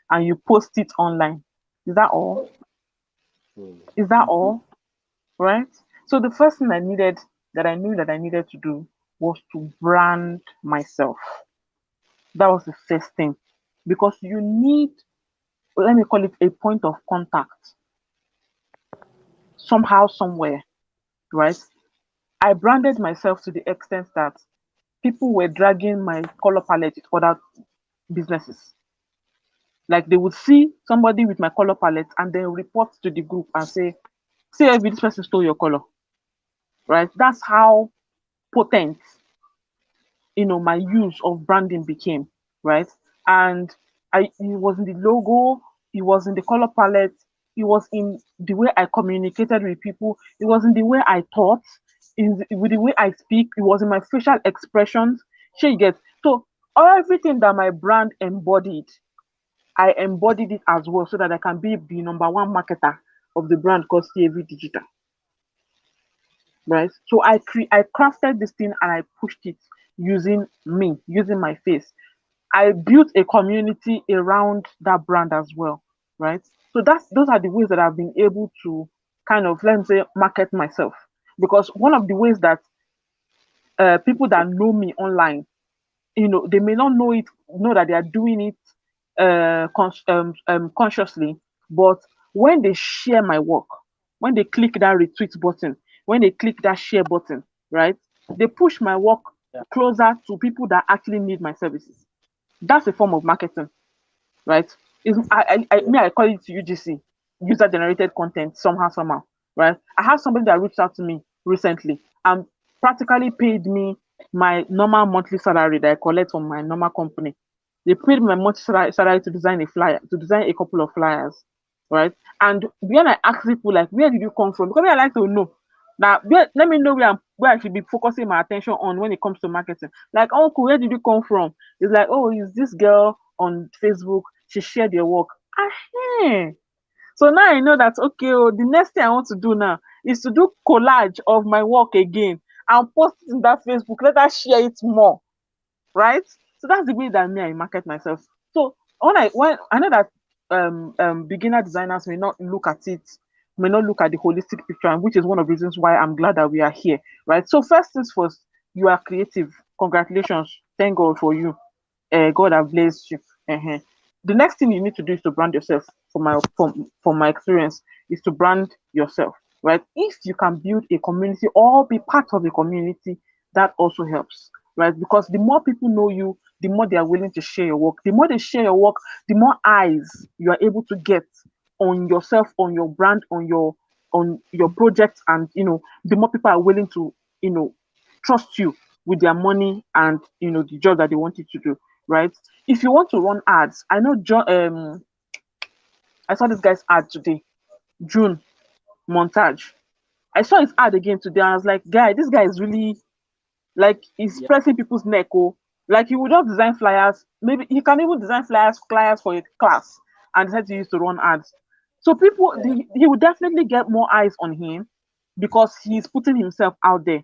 and you post it online, is that all? Hmm. Is that all? Right? So the first thing I needed, that I knew that I needed to do, was to brand myself. That was the first thing. Because you need, let me call it, a point of contact somehow, somewhere, right? I branded myself to the extent that people were dragging my color palette with other businesses. Like they would see somebody with my color palette and then report to the group and say, see, if this person stole your color, right? That's how potent, my use of branding became, right? And it was in the logo, it was in the color palette, it was in the way I communicated with people, it was in the way I thought, with the way I speak, it was in my facial expressions. Sure, you get. So everything that my brand embodied, I embodied it as well, so that I can be the number one marketer of the brand called CAV Digital, right? So I crafted this thing and I pushed it using me, using my face. I built a community around that brand as well, right? So those are the ways that I've been able to kind of, let me say, market myself. Because one of the ways that people that know me online, they may not know that they are doing it consciously, but when they share my work, when they click that retweet button, when they click that share button, right, they push my work Yeah. closer to people that actually need my services. That's a form of marketing, right? I call it UGC, user generated content, somehow, right? I have somebody that reached out to me recently and practically paid me my normal monthly salary that I collect from my normal company. They paid my monthly salary to design to design a couple of flyers, right? And when I ask people, like, where did you come from? Because I like to know. Now, let me know where I should be focusing my attention on when it comes to marketing. Like, uncle, where did you come from? It's like, oh, is this girl on Facebook? She shared your work. Ah, so now I know that, okay, oh, the next thing I want to do now is to do collage of my work again and post it in that Facebook. Let us share it more, right? So that's the way that I market myself. So when I know that beginner designers may not look at the holistic picture, and which is one of the reasons why I'm glad that we are here, right? So first things first, you are creative. Congratulations, thank God for you. God have blessed you. the next thing you need to do is to brand yourself. From my experience, is to brand yourself, right? If you can build a community or be part of a community, that also helps, right? Because the more people know you, the more they are willing to share your work. The more they share your work, the more eyes you are able to get on yourself, on your brand, on your project, and the more people are willing to trust you with their money and the job that they want you to do, right? If you want to run ads, I know I saw this guy's ad today, June Montage. I saw his ad again today, and I was like, guy, this guy is really like he's Yeah. pressing people's neck. Oh, like he would just design flyers. Maybe he can even design flyers for a class and decide to use to run ads. So Yeah. he would definitely get more eyes on him because he's putting himself out there.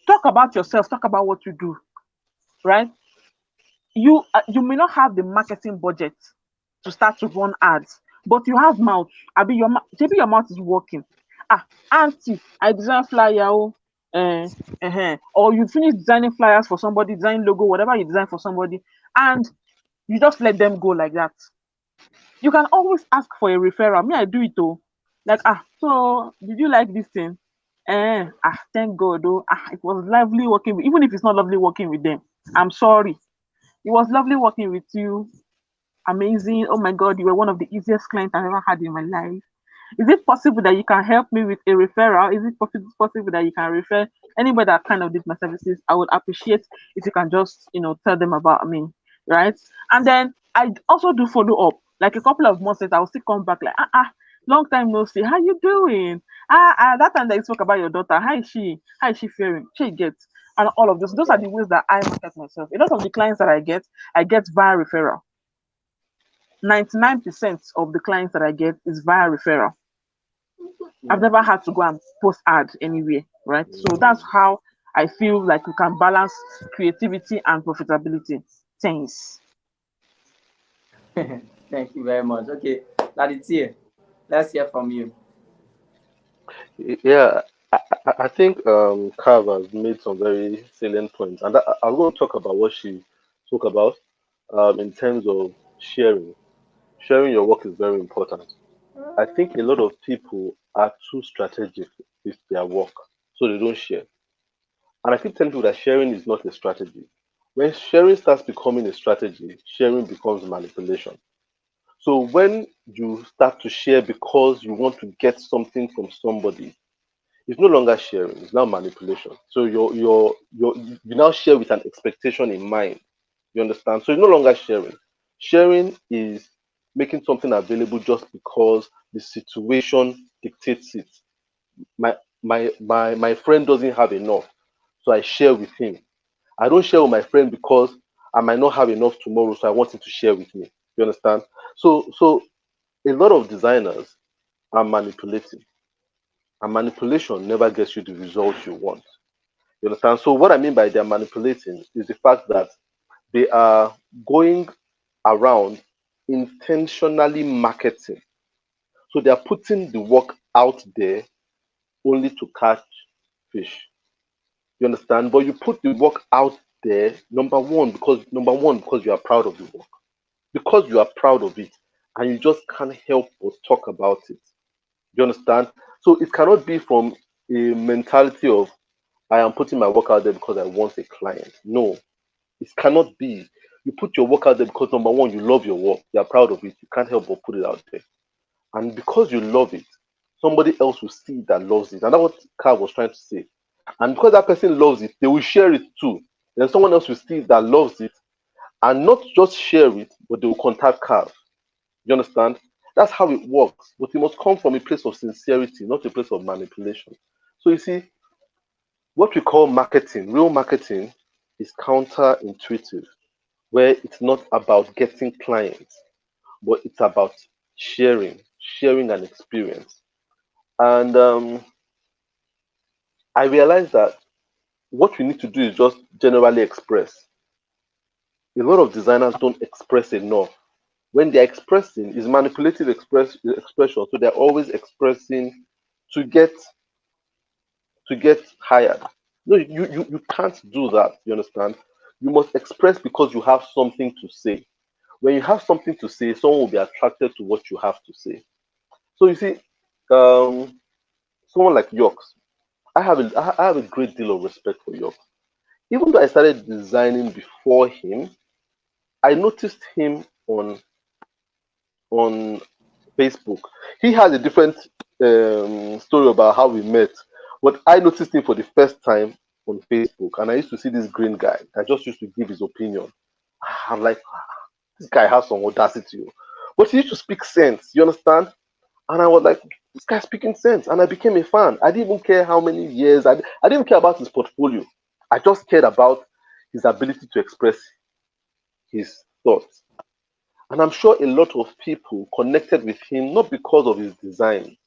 Talk about yourself. Talk about what you do, right? You may not have the marketing budget to start to run ads, but you have mouth. Maybe your mouth is working. Ah, auntie, I design flyer. Oh, or you finish designing flyers for somebody, design logo, whatever you design for somebody, and you just let them go like that. You can always ask for a referral. Me, I do it though. Like, so did you like this thing? Thank God. Oh, it was lovely working with, even if it's not lovely working with them. I'm sorry. It was lovely working with you. Amazing. Oh my God, you were one of the easiest clients I've ever had in my life. Is it possible that you can help me with a referral? Is it possible that you can refer anybody that kind of did my services? I would appreciate if you can just, tell them about me, right? And then I also do follow up. Like a couple of months later, I'll still come back like, long time no see. How you doing? That time that you spoke about your daughter, how is she? How is she faring? She gets and all of those are Yeah. the ways that I market myself. A lot of the clients that I get via referral. 99% of the clients that I get is via referral. I've Yeah. never had to go and post ad anywhere, right? So that's how I feel like we can balance creativity and profitability. Thanks. Thank you very much. Okay, Laditia, let's hear from you. Yeah, I think Cav has made some very salient points, and I'm going to talk about what she spoke about in terms of sharing. Sharing your work is very important. I think a lot of people are too strategic with their work, so they don't share. And I keep telling people that sharing is not a strategy. When sharing starts becoming a strategy, sharing becomes manipulation. So when you start to share because you want to get something from somebody, it's no longer sharing, it's now manipulation. So you now share with an expectation in mind. You understand? So it's no longer sharing. Sharing is making something available just because the situation dictates it. My friend doesn't have enough, so I share with him. I don't share with my friend because I might not have enough tomorrow, so I want him to share with me. You understand? So a lot of designers are manipulating, and manipulation never gets you the results you want. You understand? So what I mean by they're manipulating is the fact that they are going around intentionally marketing. So they are putting the work out there only to catch fish. You understand? But you put the work out there, number one, because you are proud of the work. Because you are proud of it and you just can't help but talk about it. You understand? So it cannot be from a mentality of I am putting my work out there because I want a client. No, it cannot be. You put your work out there because number one, you love your work, you are proud of it, you can't help but put it out there. And because you love it, somebody else will see that loves it. And that's what Carl was trying to say. And because that person loves it, they will share it too. Then someone else will see that loves it and not just share it, but they will contact Carl. You understand? That's how it works. But it must come from a place of sincerity, not a place of manipulation. So you see, what we call marketing, real marketing, is counterintuitive, where it's not about getting clients, but it's about sharing an experience. And I realized that what we need to do is just generally express. A lot of designers don't express enough. When they're expressing, is manipulative expression. So they're always expressing to get hired. No, you can't do that. You understand? You must express because you have something to say. When you have something to say, someone will be attracted to what you have to say. So you see, um, someone like Yox, I have a great deal of respect for Yox. Even though I started designing before him, I noticed him on Facebook. He has a different story about how we met, but I noticed him for the first time on Facebook, and I used to see this green guy that just used to give his opinion. I'm like, this guy has some audacity, oh. But he used to speak sense. You understand? And I was like, this guy's speaking sense, and I became a fan. I didn't even care how many years. I didn't care about his portfolio. I just cared about his ability to express his thoughts. And I'm sure a lot of people connected with him not because of his design,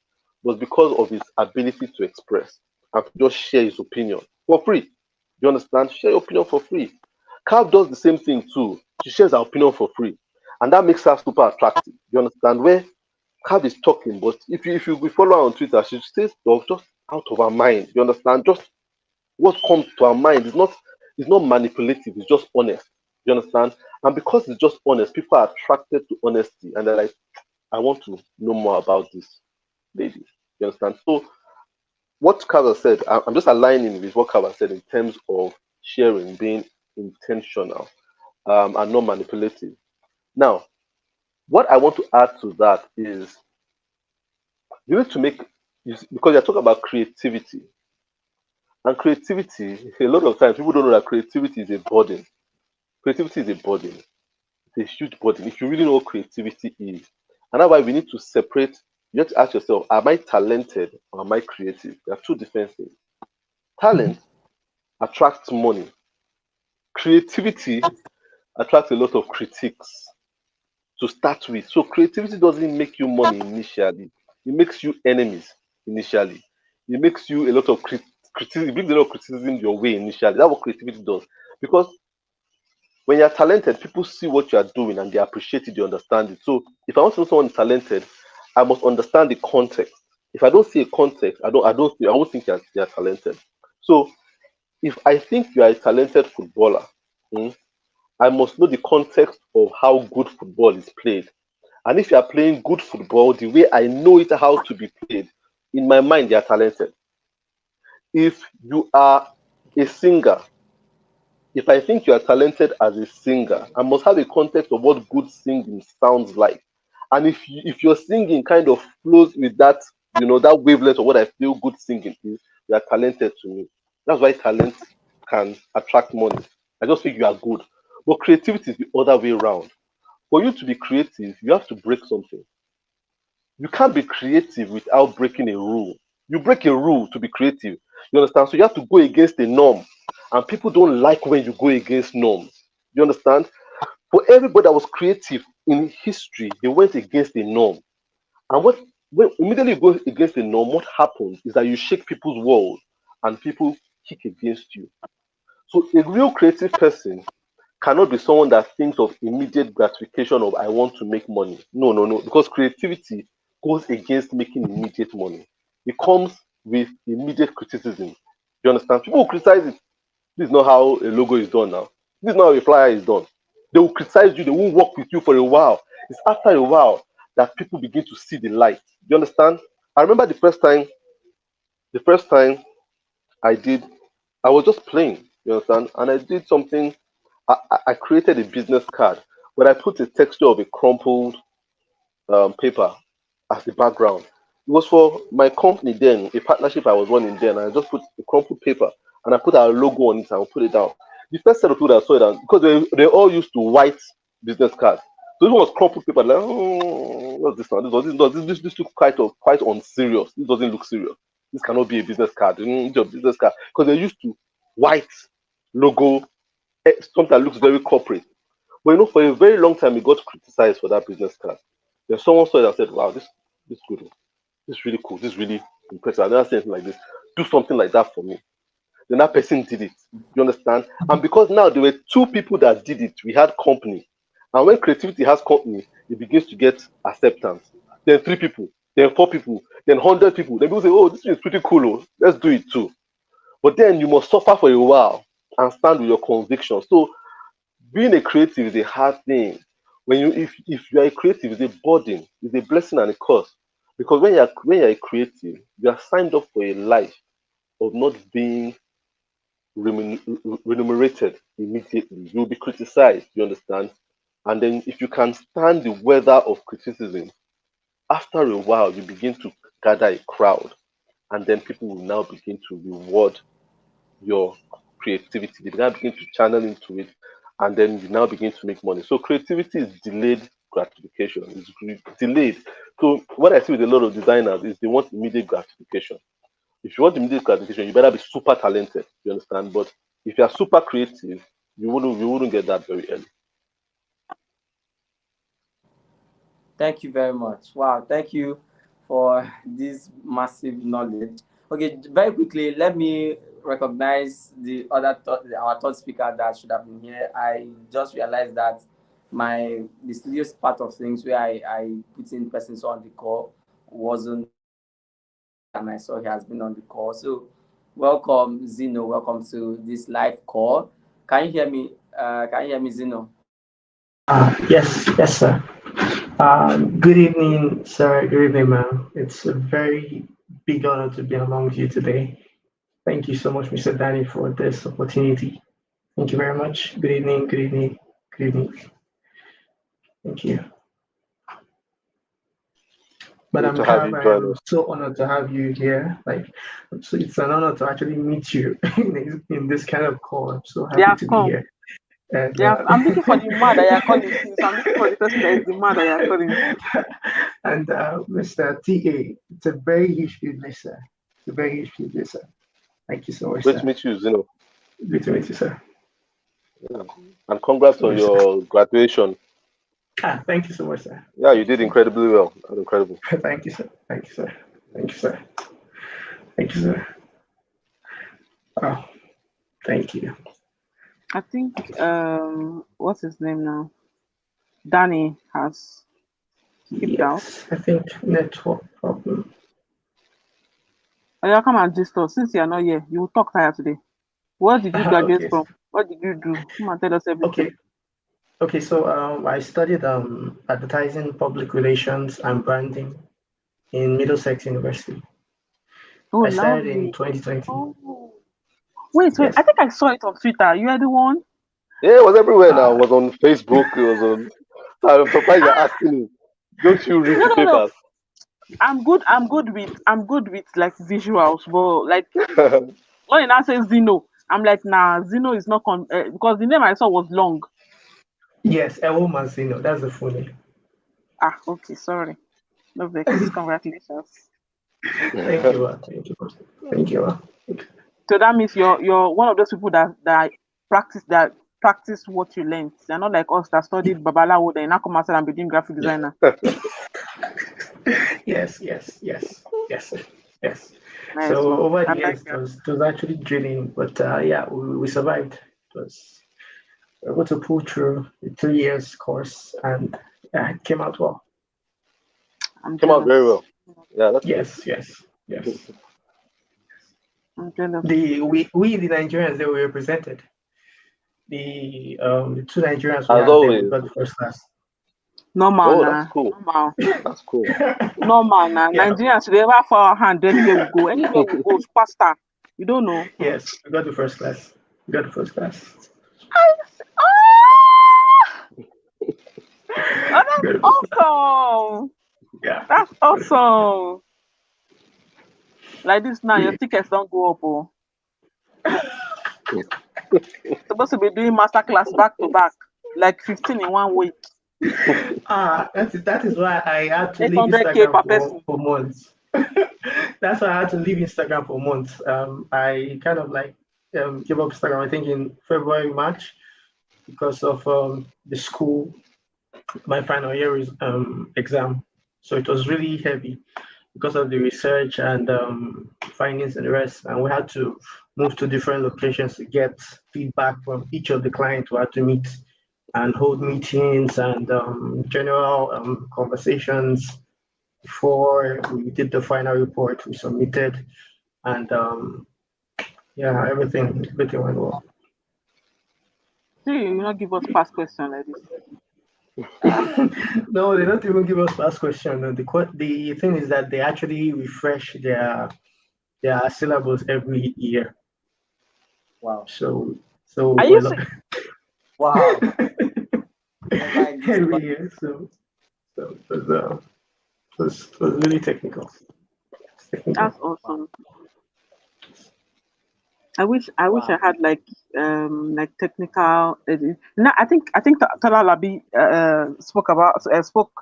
but because of his ability to express and to just share his opinion for free. You understand? Share your opinion for free. Carl does the same thing too. She shares her opinion for free. And that makes her super attractive. You understand? Where Carl is talking, but if you follow her on Twitter, she says stuff just out of her mind. You understand? Just what comes to her mind is not manipulative, it's just honest. You understand? And because it's just honest, people are attracted to honesty and they're like, I want to know more about this lady. You understand? So what Kava said, I'm just aligning with what Kava said in terms of sharing, being intentional, and not manipulative. Now, what I want to add to that is you need to make, because you're talking about creativity, and creativity, a lot of times people don't know that creativity is a burden. Creativity is a burden. It's a huge burden. If you really know what creativity is, and that's why we need to separate. You have to ask yourself, am I talented or am I creative? There are two different things. Talent attracts money. Creativity attracts a lot of critiques to start with. So creativity doesn't make you money initially. It makes you enemies initially. It makes you a lot of criticism. It brings a lot of criticism your way initially. That's what creativity does. Because when you're talented, people see what you are doing and they appreciate it, they understand it. So if I want to know someone is talented, I must understand the context. If I don't see a context, I won't think you're talented. So if I think you are a talented footballer, hmm, I must know the context of how good football is played. And if you are playing good football the way I know it how to be played, in my mind you are talented. If you are a singer, if I think you are talented as a singer, I must have a context of what good singing sounds like. And if your singing kind of flows with that, that wavelength of what I feel good singing is, you are talented to me. That's why talent can attract money. I just think you are good. But creativity is the other way around. For you to be creative, you have to break something. You can't be creative without breaking a rule. You break a rule to be creative. You understand? So you have to go against a norm. And people don't like when you go against norms. You understand? For everybody that was creative in history, they went against a norm. And when immediately you go against the norm, what happens is that you shake people's world and people kick against you. So a real creative person cannot be someone that thinks of immediate gratification of I want to make money. No, no, no. Because creativity goes against making immediate money. It comes with immediate criticism. You understand? People will criticize it. This is not how a logo is done now. This is not how a flyer is done. They will criticize you, they won't work with you for a while. It's after a while that people begin to see the light. You understand? I remember the first time I did, I was just playing, you understand? And I did something, I created a business card, but I put a texture of a crumpled paper as the background. It was for my company then, a partnership I was running then, and I just put a crumpled paper and I put our logo on it and I put it down. The first set of people that saw it, and because they all used to white business cards. So this one was crumpled paper, like, oh, what's this one? This look quite unserious. This doesn't look serious. This cannot be a business card. It's your business card. Because they used to white logo, something that looks very corporate. But for a very long time, it got criticized for that business card. Then someone saw it and said, wow, this is good. This is really cool. This is really impressive. I've never seen anything like this. Do something like that for me. Then that person did it. You understand? And because now there were two people that did it, we had company. And when creativity has company, it begins to get acceptance. Then 3 people, then 4 people, then 100 people. Then people say, oh, this is pretty cool. Oh. Let's do it too. But then you must suffer for a while and stand with your conviction. So being a creative is a hard thing. if you are a creative, it's a burden, it's a blessing and a curse. Because when you're a creative, you are signed up for a life of not being remunerated immediately. You'll be criticized, you understand? And then if you can stand the weather of criticism, after a while you begin to gather a crowd, and then people will now begin to reward your creativity. They now begin to channel into it, and then you now begin to make money. So creativity is delayed gratification. It's delayed. So what I see with a lot of designers is they want immediate gratification. If you want immediate gratification, you better be super talented. You understand? But if you are super creative, you wouldn't get that very early. Thank you very much. Wow, thank you for this massive knowledge. Okay, very quickly, let me recognize the other our third speaker that should have been here. I just realized that the studio's part of things where I put in persons on the call wasn't, and I saw he has been on the call. So welcome, Zeno. Welcome to this live call. Can you hear me? Can you hear me, Zeno? Yes, sir. Good evening, sir. Good evening, ma'am. It's a very big honor to be among you today. Thank you so much, Mr. Danny, for this opportunity. Thank you very much. Good evening, good evening, good evening. Thank you. Good Madam to have Cab, you I join am us. so honored to have you here. So it's an honor to actually meet you in this kind of call. I'm so They happy have to be come. here. And They have, I'm looking for the man that you're calling. So I'm looking for the person that is the man that you're calling. and Mr. TA, it's a very huge privilege, sir. It's a very huge privilege, sir. Thank you so much, Great to sir. meet you, Zeno. Good to meet you, sir. Yeah. And congrats on Sorry, sir. your graduation. Thank you so much, sir. Yeah, you Thank you did so much. incredibly well. That's incredible. Thank you, sir. Thank you, sir. Thank you, sir. Thank you, sir. Oh, thank you. I think what's his name now? Danny has skipped out. Yes, I think network problem. Oh, yeah, come and gist us. Since you're not here, you will talk tired today. What did you graduate Okay, from? What did you do? Come and tell us everything. okay, okay. So I studied advertising, public relations, and branding in Middlesex University. Oh, I started in lovely. 2020. Oh, wait. Yes. I think I saw it on Twitter. You are the one. Yeah, it was everywhere now. It Uh, was on Facebook. It was on. I'm surprised you're Ah, asking me. Don't you read no, the no, no. papers? I'm good with like visuals, but like when it now says Zeno, I'm like, nah, Zeno is not because the name I saw was long. yes, Ewo Mazino. That's the full name. Ah, okay, sorry. No vex. Congratulations. Thank you. Thank you. Thank you. So that means you're one of those people that practice what you learned. They're not like us that studied Babalawo, then now come outside and be doing graphic designer. Yes, yes, yes, yes, yes. Nice So one. over I the like years, that. it was actually draining, but yeah, we survived. It was we were able to pull through the 3 years course, and yeah, it came out well. I'm Came out very jealous. well. Yeah, that's good. Yes, yes, yes. I'm jealous. We the Nigerians that we represented, the two Nigerians we As had there, we always. got the first class. Normal Oh, that's nah. cool. Normal. That's cool. Normal nah. Yeah, Nigerians should ever fall our hand anywhere we go. Anywhere we go, faster. You don't know. yes, we got the first class. We got the first class. Ah! Oh, We got that's the first class. awesome. Yeah, That's we got the first class. awesome. Like this now, your We, tickets don't go up. Oh. Supposed to be doing master class back to back, like 15 in 1 week. that is why I had to leave 800K Instagram per for, person. for months. That's why I had to leave Instagram for months. I kind of like gave up Instagram, I think in February, March, because of the school, my final year is exam. So it was really heavy because of the research and findings and the rest. And we had to move to different locations to get feedback from each of the clients we had to meet and hold meetings and general conversations before we did the final report we submitted. And yeah, everything went well. See, you not give us past question like this. No, they don't even give us last question. No, the thing is that they actually refresh their syllabus every year. Wow. So Are you well, Wow. Never in this every year. So it was really technical. It's technical. That's awesome. I wish I Wow. had like technical. No, I think Tala Labi spoke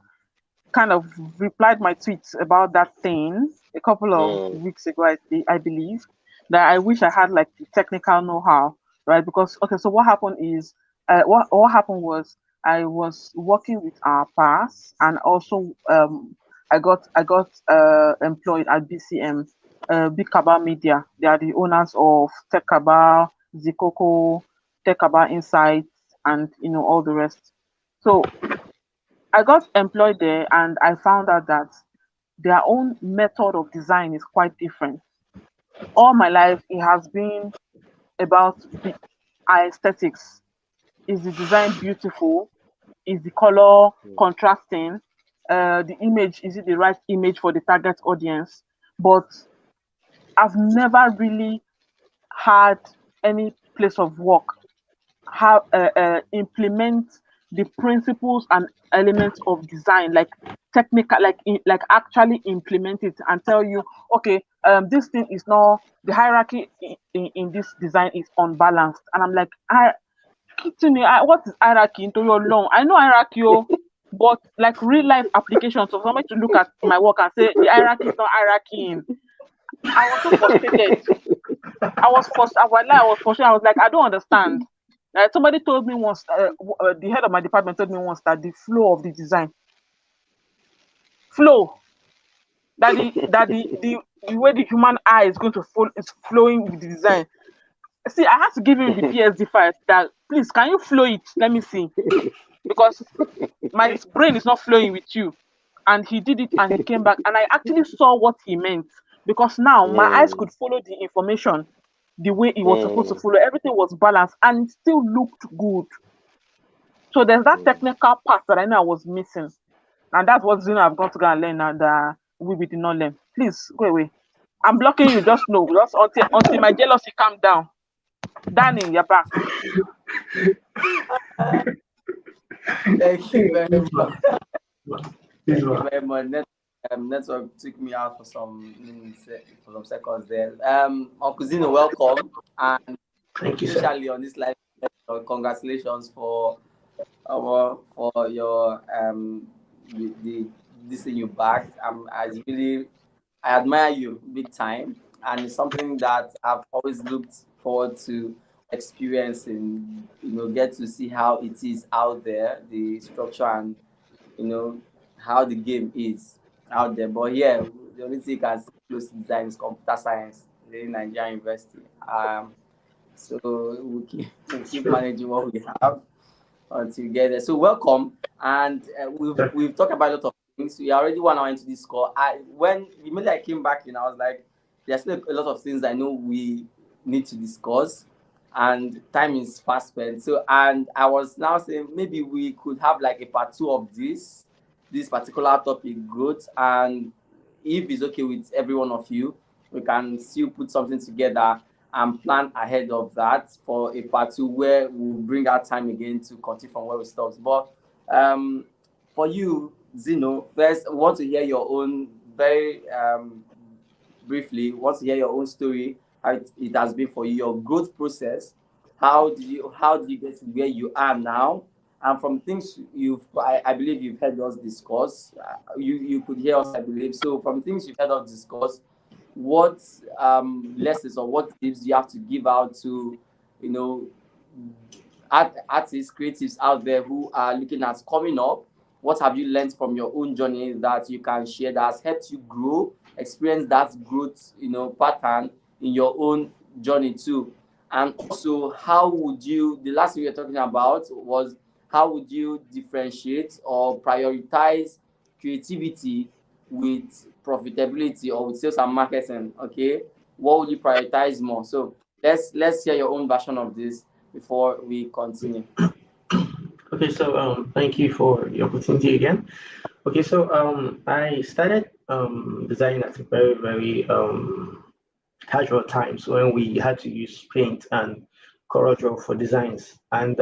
kind of replied my tweets about that thing a couple of Mm, weeks ago. I believe that I wish I had like the technical know-how, right? Because okay, so what happened is what happened was I was working with our pass, and also I got employed at BCM, Big Cabal Media. They are the owners of Tech Cabal, Zikoko, Tech Cabal Insights, and all the rest. So I got employed there, and I found out that their own method of design is quite different. All my life, it has been about the aesthetics. Is the design beautiful? Is the color mm, contrasting? The image, is it the right image for the target audience? But I've never really had any place of work have implement the principles and elements of design, like technical, like actually implement it and tell you, okay, this thing is not, the hierarchy in this design is unbalanced. And I'm like, what is hierarchy into your long? I know hierarchy, oh, but like real life applications of somebody to look at my work and say the hierarchy is not hierarchy. I was so frustrated. I was like, I don't understand. Somebody told me once, the head of my department told me once that the flow of the design, flow, the way the human eye is going to fall is flowing with the design. See, I had to give him the PSD file that please can you flow it? Let me see. Because my brain is not flowing with you. And he did it and he came back and I actually saw what he meant. Because now my eyes mm, could follow the information the way it was supposed to mm, follow. Everything was balanced and it still looked good. So there's that mm. technical part that I know I was missing. And that's what I've got to go and learn and we did not learn. Please go away. I'm blocking you, just know. Just until my jealousy calm down. Danny, you're back. Thank you very This much. one. This Thank you one. very much. Network took me out for some minutes, for some seconds there. Uncle Zino, welcome, and Thank you, sir. especially on this live, congratulations for your the this thing you backed. I admire you big time, and it's something that I've always looked forward to experiencing. Get to see how it is out there, the structure, and how the game is out there. But yeah, the only thing you can see close to design is computer science in Nigerian University. So we'll keep managing what we have until we get there. So welcome, and we've talked about a lot of things. We are already 1 hour into this call. When immediately I came back in, I was like, there's still a lot of things I know we need to discuss, and time is fast spent. So, and I was now saying maybe we could have like a part two of this particular topic, growth, and if it's okay with every one of you, we can still put something together and plan ahead of that for a part two where we'll bring our time again to continue from where we stopped. But for you, Zeno, first, I want to hear your own very briefly, want to hear your own story, how it has been for you, your growth process. How do you get to where you are now? And from things I believe you've heard us discuss, you could hear us, I believe. So from things you've heard us discuss, what lessons or what tips do you have to give out to, you know, artists, creatives out there who are looking at coming up? What have you learned from your own journey that you can share that has helped you grow, experience that growth, pattern in your own journey too? And also, how would you, the last thing we were talking about was how would you differentiate or prioritize creativity with profitability or with sales and marketing? Okay, what would you prioritize more? So let's hear your own version of this before we continue. Okay, so thank you for the opportunity again. Okay, so I started designing at a very, very casual times when we had to use paint and CorelDRAW for designs. And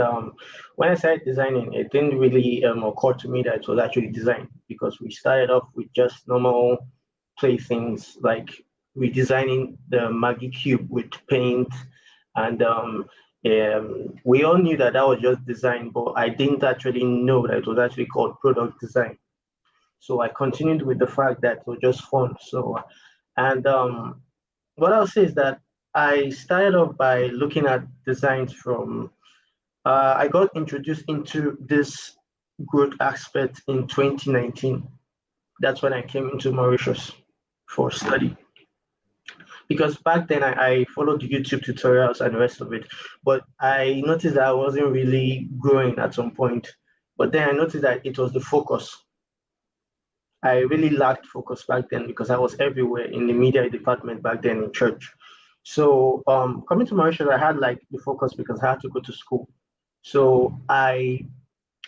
when I started designing, it didn't really occur to me that it was actually design, because we started off with just normal playthings like redesigning the Maggie Cube with paint. And we all knew that that was just design, but I didn't actually know that it was actually called product design. So I continued with the fact that it was just fun. So, and what I'll say is that I started off by looking at designs from, I got introduced into this growth aspect in 2019. That's when I came into Mauritius for study. Because back then I followed YouTube tutorials and the rest of it, but I noticed that I wasn't really growing at some point. But then I noticed that it was the focus. I really lacked focus back then because I was everywhere in the media department back then in church. So coming to Mauritius, I had like the focus because I had to go to school. So I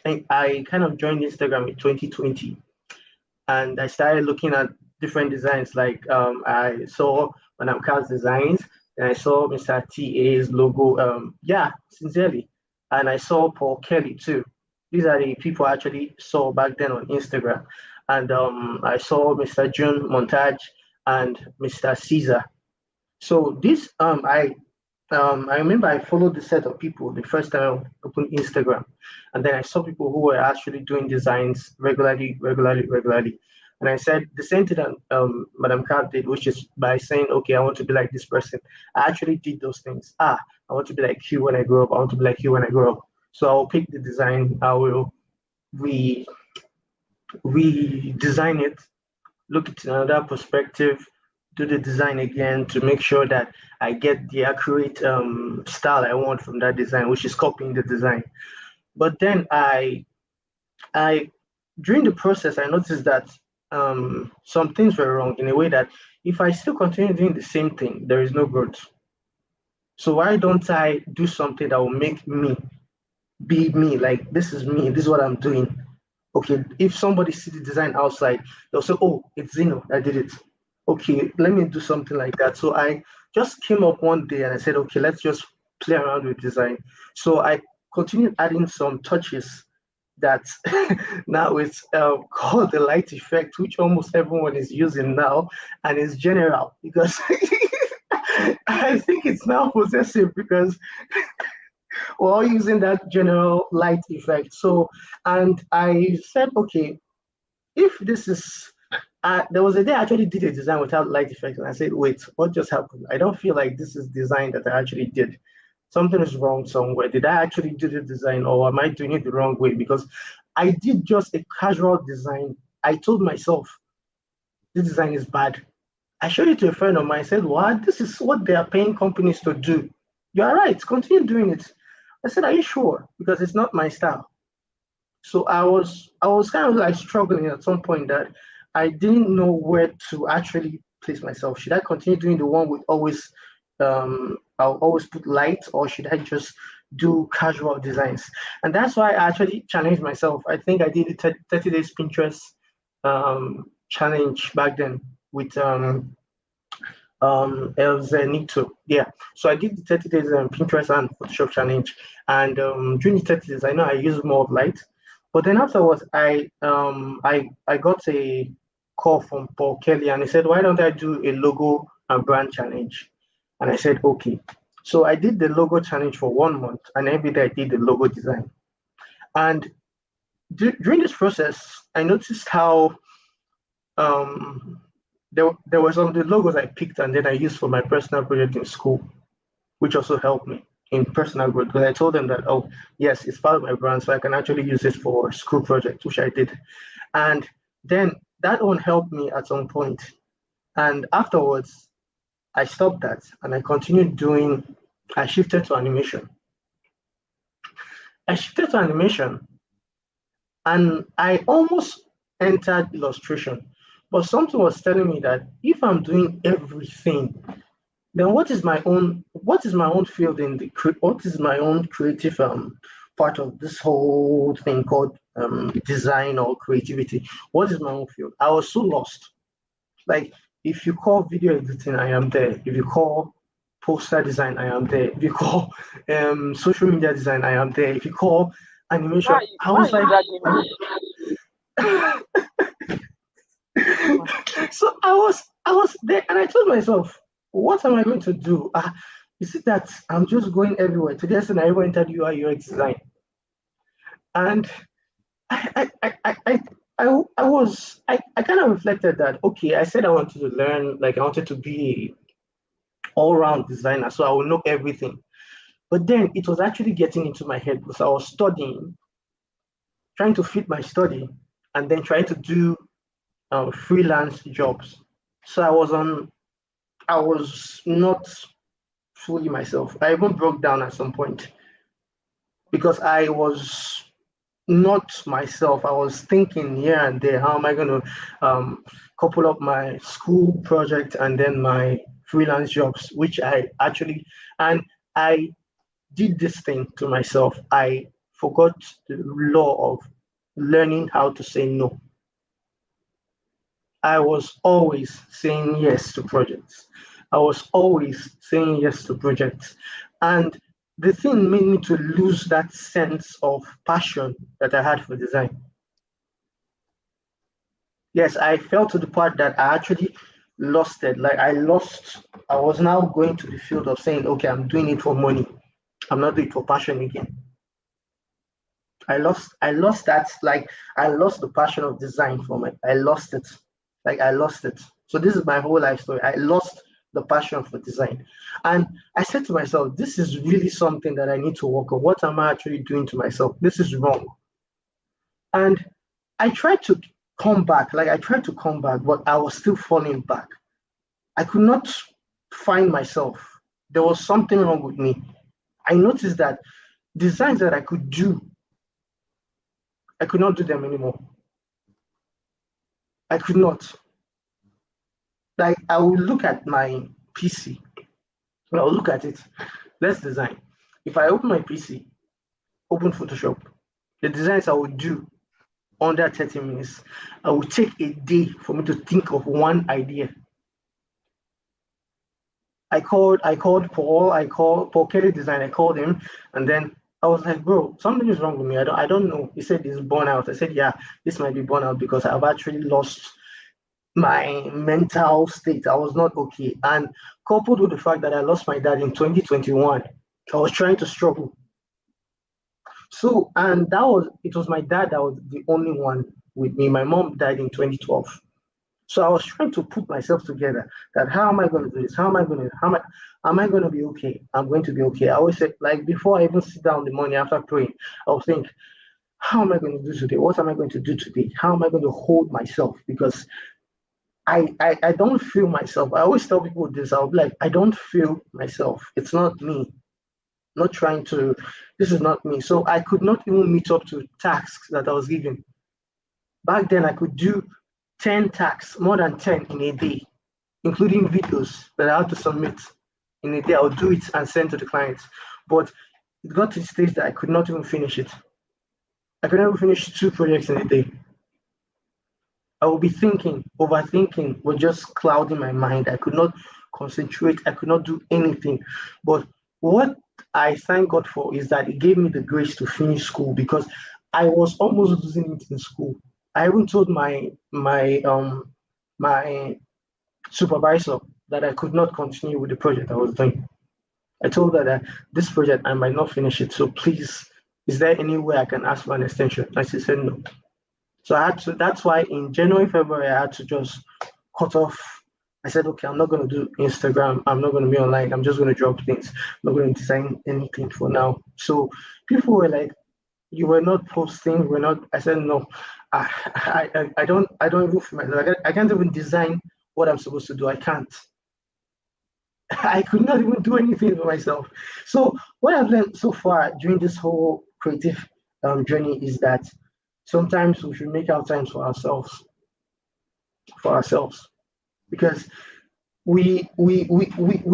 kind of joined Instagram in 2020, and I started looking at different designs. Like I saw Madam Car's designs, and I saw Mr. TA's logo. Yeah, sincerely, and I saw Paul Kelly too. These are the people I actually saw back then on Instagram, and I saw Mr. June Montage and Mr. Caesar. So this I remember I followed the set of people the first time I opened Instagram, and then I saw people who were actually doing designs regularly. And I said the same thing that Madam Carr did, which is by saying, okay, I want to be like this person. I actually did those things. I want to be like you when I grow up. I want to be like you when I grow up. So I'll pick the design. I will re redesign it, look at another perspective, do the design again to make sure that I get the accurate style I want from that design, which is copying the design. But then I during the process, I noticed that some things were wrong in a way that if I still continue doing the same thing, there is no growth. So why don't I do something that will make me be me? Like this is me. This is what I'm doing. Okay, if somebody sees the design outside, they'll say, "Oh, it's Zeno that did it." Okay, let me do something like that. So I just came up one day and I said, "Okay, let's just play around with design." So I continued adding some touches that now it's called the light effect, which almost everyone is using now, and it's general because I think it's now possessive because we're all using that general light effect. So, and I said, okay, if this is there was a day I actually did a design without light effects, and I said, wait, what just happened? I don't feel like this is design that I actually did. Something is wrong somewhere. Did I actually do the design, or am I doing it the wrong way? Because I did just a casual design. I told myself this design is bad. I showed it to a friend of mine. I said, what? This is what they are paying companies to do. You are right. Continue doing it. I said, are you sure? Because it's not my style. So I was kind of like struggling at some point that I didn't know where to actually place myself. Should I continue doing the one with always I'll always put light, or should I just do casual designs? And that's why I actually challenged myself. I think I did the 30 days Pinterest challenge back then with El Zenito. Yeah. So I did the 30 days Pinterest and Photoshop challenge. And during the 30 days, I know I used more of light. But then afterwards, I got a call from Paul Kelly, and he said, why don't I do a logo and brand challenge? And I said, okay. So I did the logo challenge for 1 month, and every day I did the logo design. And during this process, I noticed how um, there were some of the logos I picked and then I used for my personal project in school, which also helped me in personal growth, because I told them that, oh, yes, it's part of my brand, so I can actually use it for school project, which I did. And then that one helped me at some point. And afterwards, I stopped that and I continued doing, I shifted to animation. I shifted to animation and I almost entered illustration. But something was telling me that if I'm doing everything, then what is my own field in the what is my own creative part of this whole thing called design or creativity. What is my own field? I was so lost. Like, if you call video editing, I am there. If you call poster design, I am there. If you call social media design, I am there. If you call animation, I was like, so I was there, and I told myself, what am I going to do? Is it that I'm just going everywhere? Today, I even entered UI UX design, and I kind of reflected that, okay, I said I wanted to learn, like I wanted to be all-round designer, so I will know everything. But then it was actually getting into my head because I was studying, trying to fit my study, and then trying to do freelance jobs. So I was not fully myself. I even broke down at some point because I was not myself. I was thinking here and there, how am I going to couple up my school project and then my freelance jobs, which and I did this thing to myself. I forgot the law of learning how to say no. I was always saying yes to projects. I was always saying yes to projects. And the thing made me to lose that sense of passion that I had for design. Yes, I fell to the part that I actually lost it. Like I was now going to the field of saying, okay, I'm doing it for money. I'm not doing it for passion again. I lost that, like I lost the passion of design from it. I lost it. Like I lost it. So this is my whole life story. I lost the passion for design. And I said to myself, this is really something that I need to work on. What am I actually doing to myself? This is wrong. And I tried to come back, but I was still falling back. I could not find myself. There was something wrong with me. I noticed that designs that I could do, I could not do them anymore. I could not. Like I will look at my PC, I'll look at it. Let's design. If I open my PC, open Photoshop, the designs I would do under 30 minutes, I would take a day for me to think of one idea. I called Paul Kelly Design. I called him, and then I was like, bro, something is wrong with me. I don't know. He said it's burnout. I said, yeah, this might be burnout because I've actually lost my mental state. I was not okay. And coupled with the fact that I lost my dad in 2021, I was trying to struggle. So, and it was my dad that was the only one with me. My mom died in 2012. So I was trying to put myself together that how am I going to do this? Am I going to be okay? I'm going to be okay. I always say, like before I even sit down in the morning after praying, I'll think, how am I going to do today? What am I going to do today? How am I going to hold myself? Because I don't feel myself. I always tell people this. I'll be like, I don't feel myself. It's not me. Not trying to, this is not me. So I could not even meet up to tasks that I was given. Back then I could do 10 tasks, more than 10 in a day, including videos that I had to submit in a day. I'll do it and send to the clients. But it got to the stage that I could not even finish it. I could never finish 2 projects in a day. I would be overthinking was just clouding my mind. I could not concentrate. I could not do anything. But what I thank God for is that it gave me the grace to finish school because I was almost losing it in school. I even told my supervisor that I could not continue with the project I was doing. I told her that this project I might not finish it. So please, is there any way I can ask for an extension? And she said no. So I had to, that's why in January, February, I had to just cut off. I said, okay, I'm not going to do Instagram. I'm not going to be online. I'm just going to drop things. I'm not going to design anything for now. So people were like, you were not posting. We're not. I said, no, I don't even feel myself. I can't even design what I'm supposed to do. I can't. I could not even do anything for myself. So what I've learned so far during this whole creative journey is that sometimes we should make our times for ourselves, because we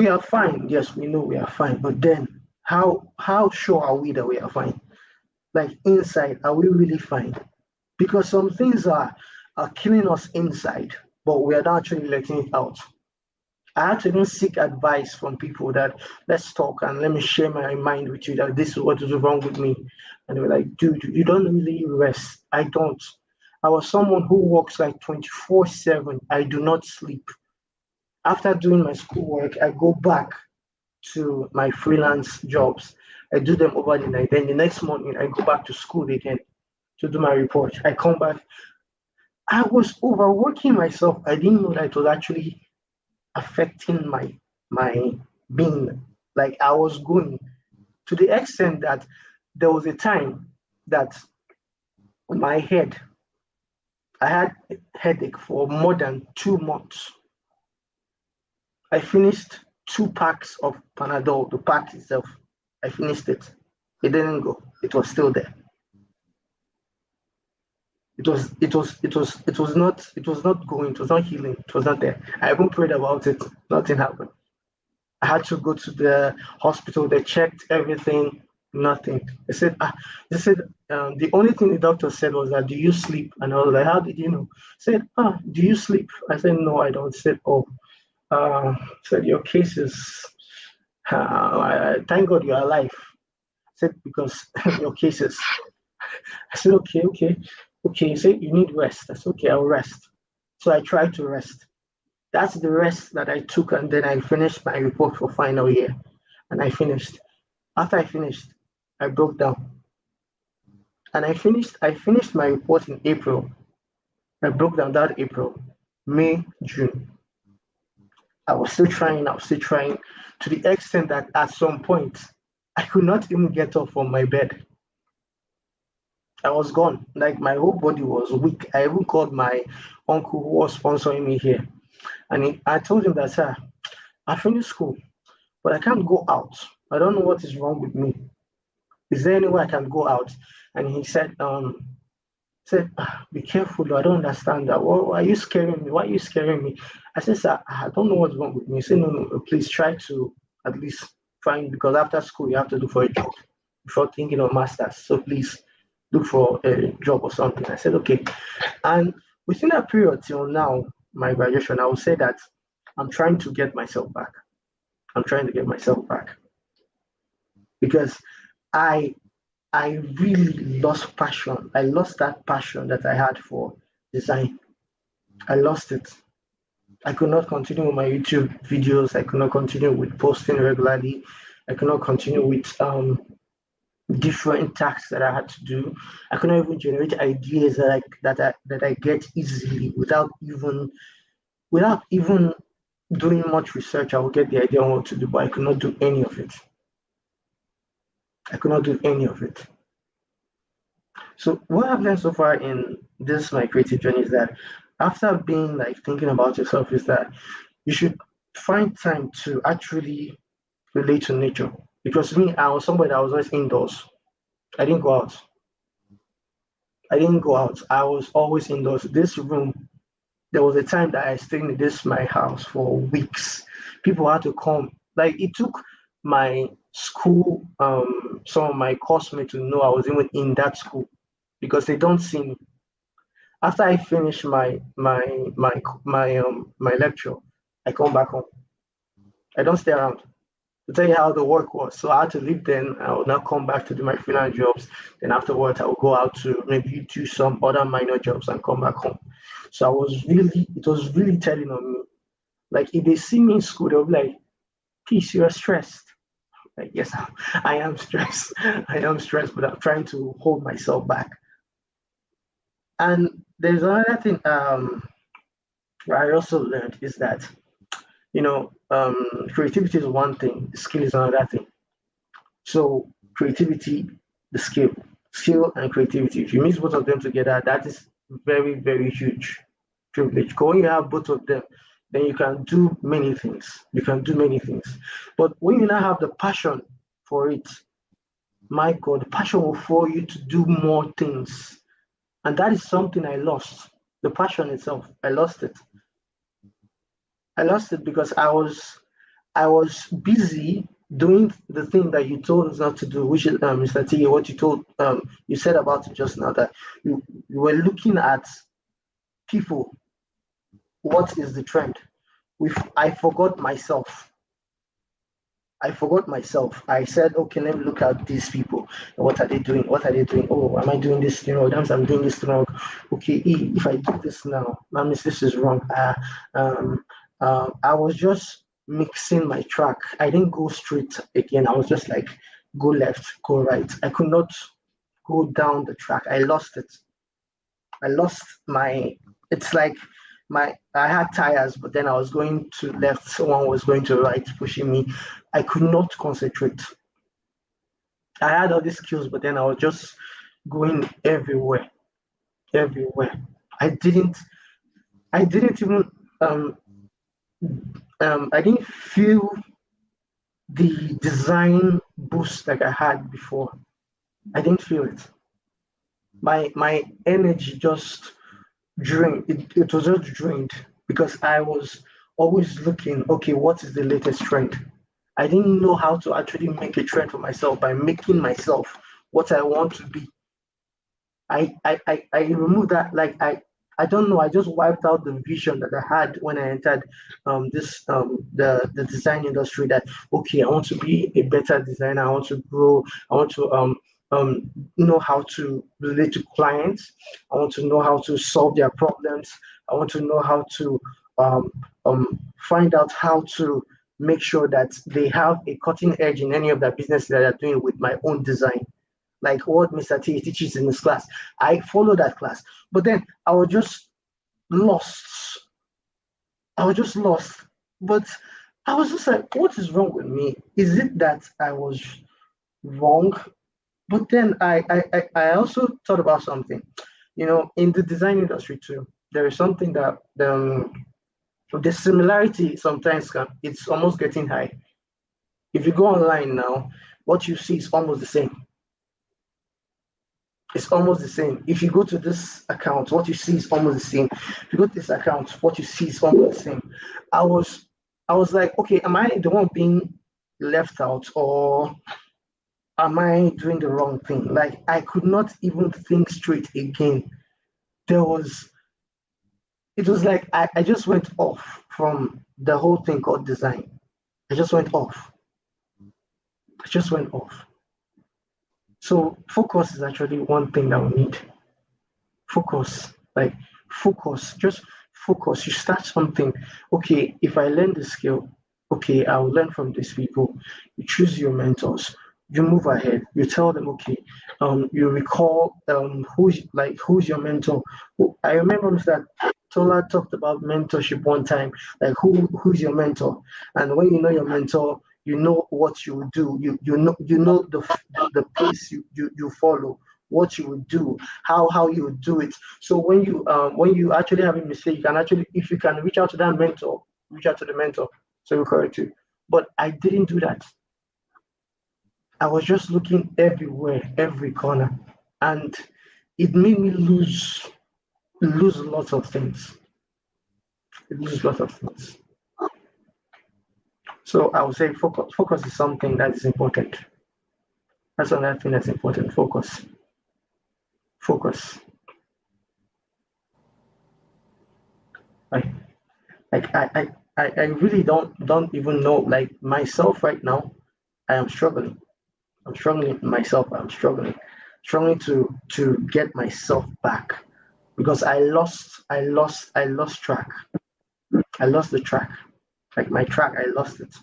are fine. Yes, we know we are fine, but then how sure are we that we are fine? like inside, are we really fine? Because some things are killing us inside, but we are not actually letting it out. I had to even seek advice from people that let's talk and let me share my mind with you that this is what is wrong with me. And they were like, dude, you don't really rest. I don't. I was someone who works like 24/7. I do not sleep. After doing my schoolwork, I go back to my freelance jobs. I do them over the night. Then the next morning, I go back to school again to do my report. I come back. I was overworking myself. I didn't know that it was actually affecting my being. Like I was going to the extent that there was a time that my head, I had headache for more than 2 months. I finished 2 packs of Panadol, the pack itself. I finished it. It didn't go. It was still there. It was not going, it was not healing, it was not there. I even prayed about it, nothing happened. I had to go to the hospital, they checked everything, nothing. They said the only thing the doctor said was that, do you sleep? And I was like, how did you know? Said, do you sleep? I said, no, I don't. Said, oh, said your case is thank God you're alive. Said because your case is. I said, okay. Okay, you said you need rest. I said, okay, I'll rest. So I tried to rest. That's the rest that I took, and then I finished my report for final year. And I finished. After I finished, I broke down. And I finished my report in April. I broke down that April, May, June. I was still trying to the extent that at some point I could not even get up from my bed. I was gone. Like my whole body was weak. I even called my uncle who was sponsoring me here. And I told him that, sir, I finished school, but I can't go out. I don't know what is wrong with me. Is there any way I can go out? And he said, be careful. I don't understand that. Why are you scaring me? Why are you scaring me? I said, sir, I don't know what's wrong with me. He said, no, please try to at least find, because after school you have to look for a job before thinking of masters. So please look for a job or something. I said, okay. And within that period till now, my graduation, I would say that I'm trying to get myself back. I'm trying to get myself back because I I really lost passion. I lost that passion that I had for design. I lost it. I could not continue with my YouTube videos. I could not continue with posting regularly. I could not continue with different tasks that I had to do. I could not even generate ideas that I get easily without even doing much research. I would get the idea on what to do, but I could not do any of it. I could not do any of it. So what I've learned so far in this my creative journey is that after being like thinking about yourself is that you should find time to actually relate to nature. Because me, I was somebody that was always indoors. I didn't go out. I didn't go out. I was always indoors. This room, there was a time that I stayed in this my house for weeks. People had to come. Like it took my school, some of my classmates to know I was even in that school because they don't see me. After I finish my lecture, I come back home. I don't stay around to tell you how the work was. So I had to leave then. I will now come back to do my freelance jobs. Then afterwards, I will go out to maybe do some other minor jobs and come back home. So it was really telling on me. Like if they see me in school, they'll be like, Peace, you're stressed. Like, yes, I am stressed. I am stressed, but I'm trying to hold myself back. And there's another thing where I also learned is that, creativity is one thing, skill is another thing. So creativity, the skill and creativity. If you mix both of them together, that is very, very huge privilege. When you have both of them, then you can do many things. You can do many things. But when you now have the passion for it, my God, the passion will for you to do more things. And that is something I lost. The passion itself, I lost it. I lost it because I was busy doing the thing that you told us not to do, which is Mr. T, what you said about it just now, that you were looking at people. What is the trend? I forgot myself. I forgot myself. I said, okay, let me look at these people. What are they doing? What are they doing? Oh, am I doing this? I'm doing this wrong. Okay, if I do this now, that means this is wrong. I was just mixing my track. I didn't go straight again. I was just like, go left, go right. I could not go down the track. I lost it. I lost my. It's like I had tires, but then I was going to left, someone was going to right, pushing me. I could not concentrate. I had all these skills, but then I was just going everywhere. I didn't even I didn't feel the design boost like I had before. I didn't feel it. My energy just drained. It was just drained because I was always looking, okay, what is the latest trend? I didn't know how to actually make a trend for myself by making myself what I want to be. I removed that, like I don't know, I just wiped out the vision that I had when I entered the design industry, that okay, I want to be a better designer, I want to grow, I want to know how to relate to clients, I want to know how to solve their problems, I want to know how to um, find out how to make sure that they have a cutting edge in any of their business that they're doing with my own design, like what Mr. T teaches in his class. I follow that class, but then I was just lost. I was just lost. But I was just like, what is wrong with me? Is it that I was wrong? But then I also thought about something. In the design industry too, there is something that the similarity sometimes it's almost getting high. If you go online now, what you see is almost the same. It's almost the same. If you go to this account, what you see is almost the same. If you go to this account, what you see is almost the same. I was like, okay, am I the one being left out, or am I doing the wrong thing? Like, I could not even think straight again. It was like I just went off from the whole thing called design. I just went off. I just went off. So focus is actually one thing that we need. Focus, like focus, just focus. You start something. Okay, if I learn the skill, okay, I'll learn from these people. You choose your mentors. You move ahead. You tell them, okay. You recall who's your mentor. I remember that Tola talked about mentorship one time. Like who's your mentor? And when you know your mentor, you know what you will do. You know the pace you follow, what you would do, how you would do it. So when you actually have a mistake, you can actually, if you can reach out to that mentor, reach out to the mentor, so you correct you. But I didn't do that. I was just looking everywhere, every corner, and it made me lose lots of things. Lose lots of things. So I would say focus is something that is important. That's another thing that's important. Focus. Focus. Like I really don't even know, like myself right now. I am struggling. I'm struggling myself. I'm struggling to get myself back, because I lost track. I lost the track. Like my track, I lost it.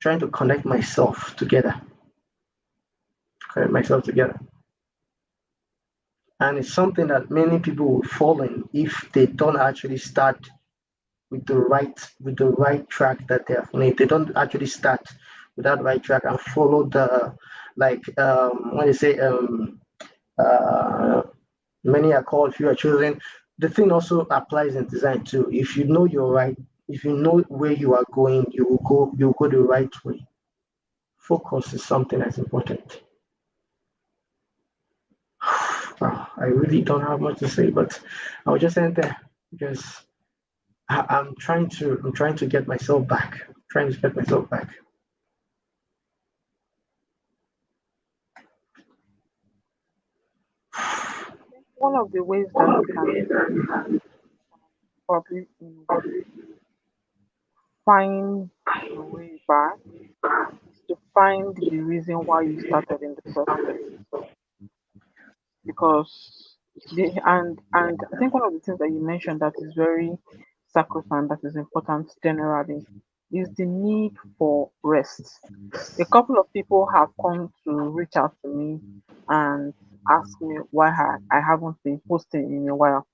Trying to connect myself together. Connect myself together. And it's something that many people will fall in if they don't actually start with the right track that they have on. If they don't actually start with that right track and follow the, like when they say uh, many are called, few are chosen. The thing also applies in design too. If you know you're right, if you know where you are going, you'll go the right way. Focus is something that's important. I really don't have much to say, but I'll just end there because I'm trying to get myself back. Trying to get myself back. one of the ways that you can probably find your way back is to find the reason why you started in the first place. Because and I think one of the things that you mentioned that is very sacrosanct, that is important generally, is the need for rest. A couple of people have come to reach out to me and ask me why I haven't been posting in a while.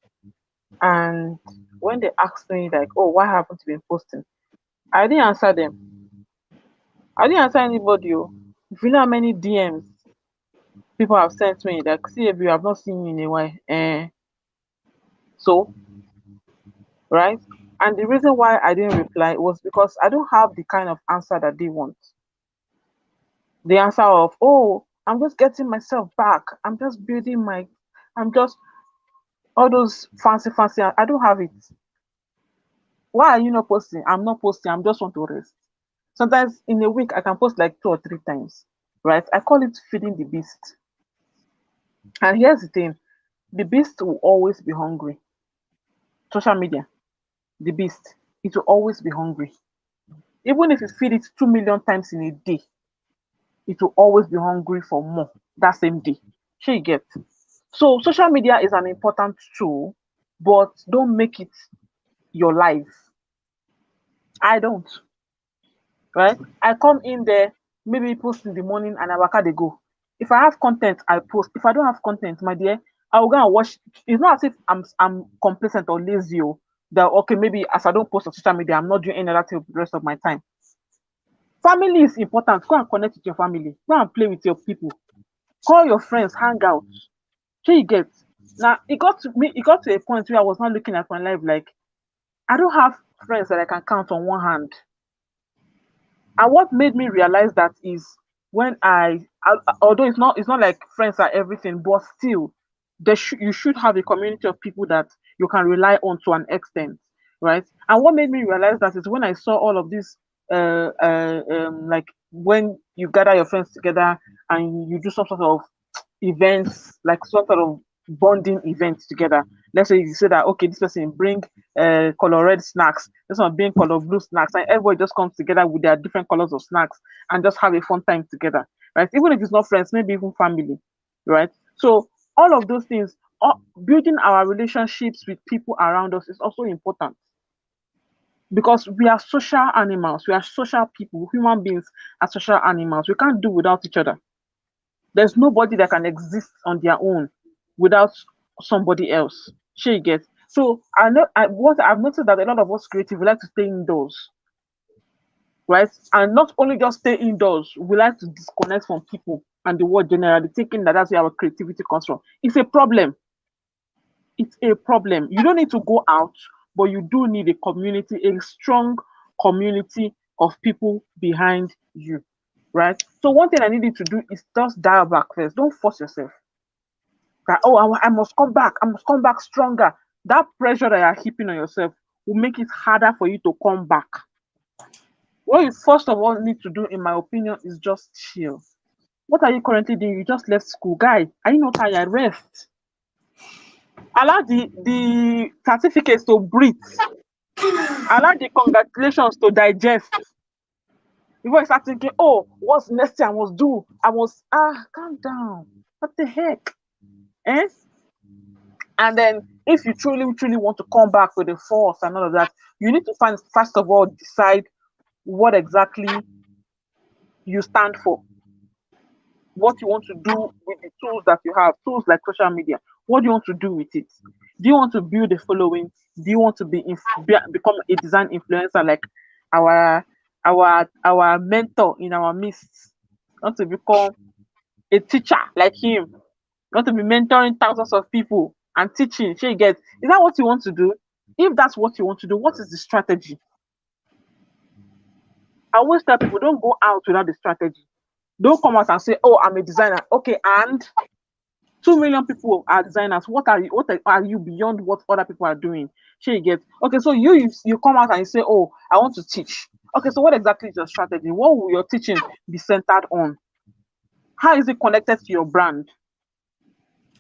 And when they asked me like, "Oh, why haven't you been posting?" I didn't answer them. I didn't answer anybody. Oh. If you know how many DMs people have sent me, like, "See, if you have not seen you in a while," so right. And the reason why I didn't reply was because I don't have the kind of answer that they want. The answer of, "Oh, I'm just getting myself back. I'm just building my, I'm just all those fancy. I don't have it. Why are you not posting? I'm not posting. I'm just want to rest. Sometimes in a week I can post like 2 or 3 times, right? I call it feeding the beast. And here's the thing: the beast will always be hungry. Social media, the beast, it will always be hungry. Even if you feed it 2 million times in a day, it will always be hungry for more that same day. Sure you get. So social media is an important tool, but don't make it your life. I don't, right? I come in there, maybe post in the morning and I waka dey go. If I have content, I post. If I don't have content, my dear, I will go and watch. It's not as if I'm complacent or lazy or that okay, maybe as I don't post on social media, I'm not doing any other thing for the rest of my time. Family is important. Go and connect with your family. Go and play with your people. Call your friends, hang out. So you get. Now it got to me, it got to a point where I was not looking at my life like I don't have friends that I can count on one hand. And what made me realize that is when although it's not like friends are everything, but still, you should have a community of people that you can rely on to an extent, right? And what made me realize that is when I saw all of this, like when you gather your friends together and you do some sort of events, like some sort of bonding events together. Let's say you say that okay, this person bring color red snacks, this one bring color blue snacks, and everybody just comes together with their different colors of snacks and just have a fun time together, right? Even if it's not friends, maybe even family, right? So all of those things, building our relationships with people around us is also important because we are social animals, we are social people, human beings are social animals. We can't do without each other. There's nobody that can exist on their own without somebody else. She gets. So I know what I've noticed that a lot of us creative we like to stay indoors, right? And not only just stay indoors, we like to disconnect from people and the world generally, thinking that that's where our creativity comes from. It's a problem. It's a problem. You don't need to go out, but you do need a community, a strong community of people behind you, right? So one thing I need you to do is just dial back first. Don't force yourself. That oh, I must come back. I must come back stronger. That pressure that you're heaping on yourself will make it harder for you to come back. What you first of all need to do, in my opinion, is just chill. What are you currently doing? You just left school, guy. Are you not tired? Rest. Allow the certificates to breathe. Allow the congratulations to digest. Before you start thinking, oh, what's next thing I must do? Calm down. What the heck? Eh? And then if you truly want to come back with the force and all of that, you need to first of all decide what exactly you stand for. What you want to do with the tools that you have, tools like social media. What do you want to do with it? Do you want to build a following? Do you want to become a design influencer like our mentor in our midst? Want to become a teacher like him? Want to be mentoring thousands of people and teaching? Sure you get. Is that what you want to do? If that's what you want to do, what is the strategy? I always tell people don't go out without the strategy. Don't come out and say, "Oh, I'm a designer." Okay, and 2 million people are designers. What are you beyond what other people are doing? Sure you get. Okay, so you come out and you say, "Oh, I want to teach." Okay, so what exactly is your strategy? What will your teaching be centered on? How is it connected to your brand?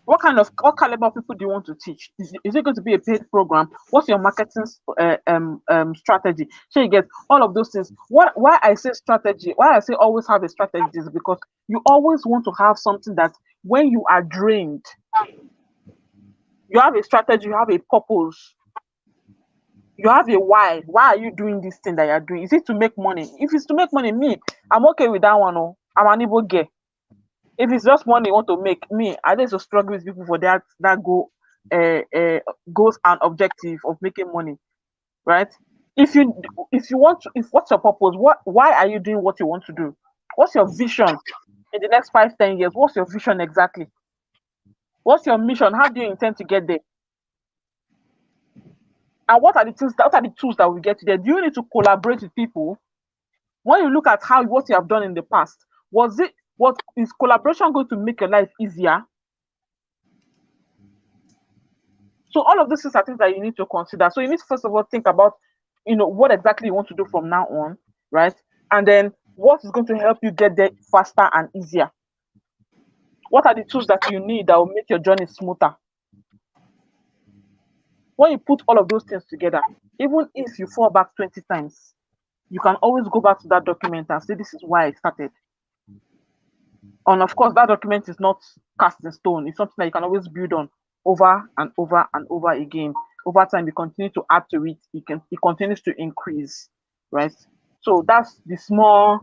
What caliber of people do you want to teach? Is it going to be a paid program? What's your marketing strategy? So you get all of those things. Why I say strategy, why I say always have a strategy is because you always want to have something that when you are drained, you have a strategy, you have a purpose, you have a why. Why are you doing this thing that you're doing? Is it to make money? If it's to make money, I'm okay with that one. Oh, I'm an able girl. If it's just money you want to make, I need to struggle with people for that goal, goals and objective of making money, right? If you want to, if what's your purpose? Why are you doing what you want to do? What's your vision in the next 5-10 years? What's your vision exactly? What's your mission? How do you intend to get there? And what are the tools that will get you there? Do you need to collaborate with people? When you look at what you have done in the past, what is collaboration going to make your life easier? So all of these are things that you need to consider. So you need to first of all think about, what exactly you want to do from now on, right? And then what is going to help you get there faster and easier? What are the tools that you need that will make your journey smoother? When you put all of those things together, even if you fall back 20 times, you can always go back to that document and say, this is why I started. And of course, that document is not cast in stone. It's something that you can always build on over and over and over again. Over time, you continue to add to it. It continues to increase, right? So that's the small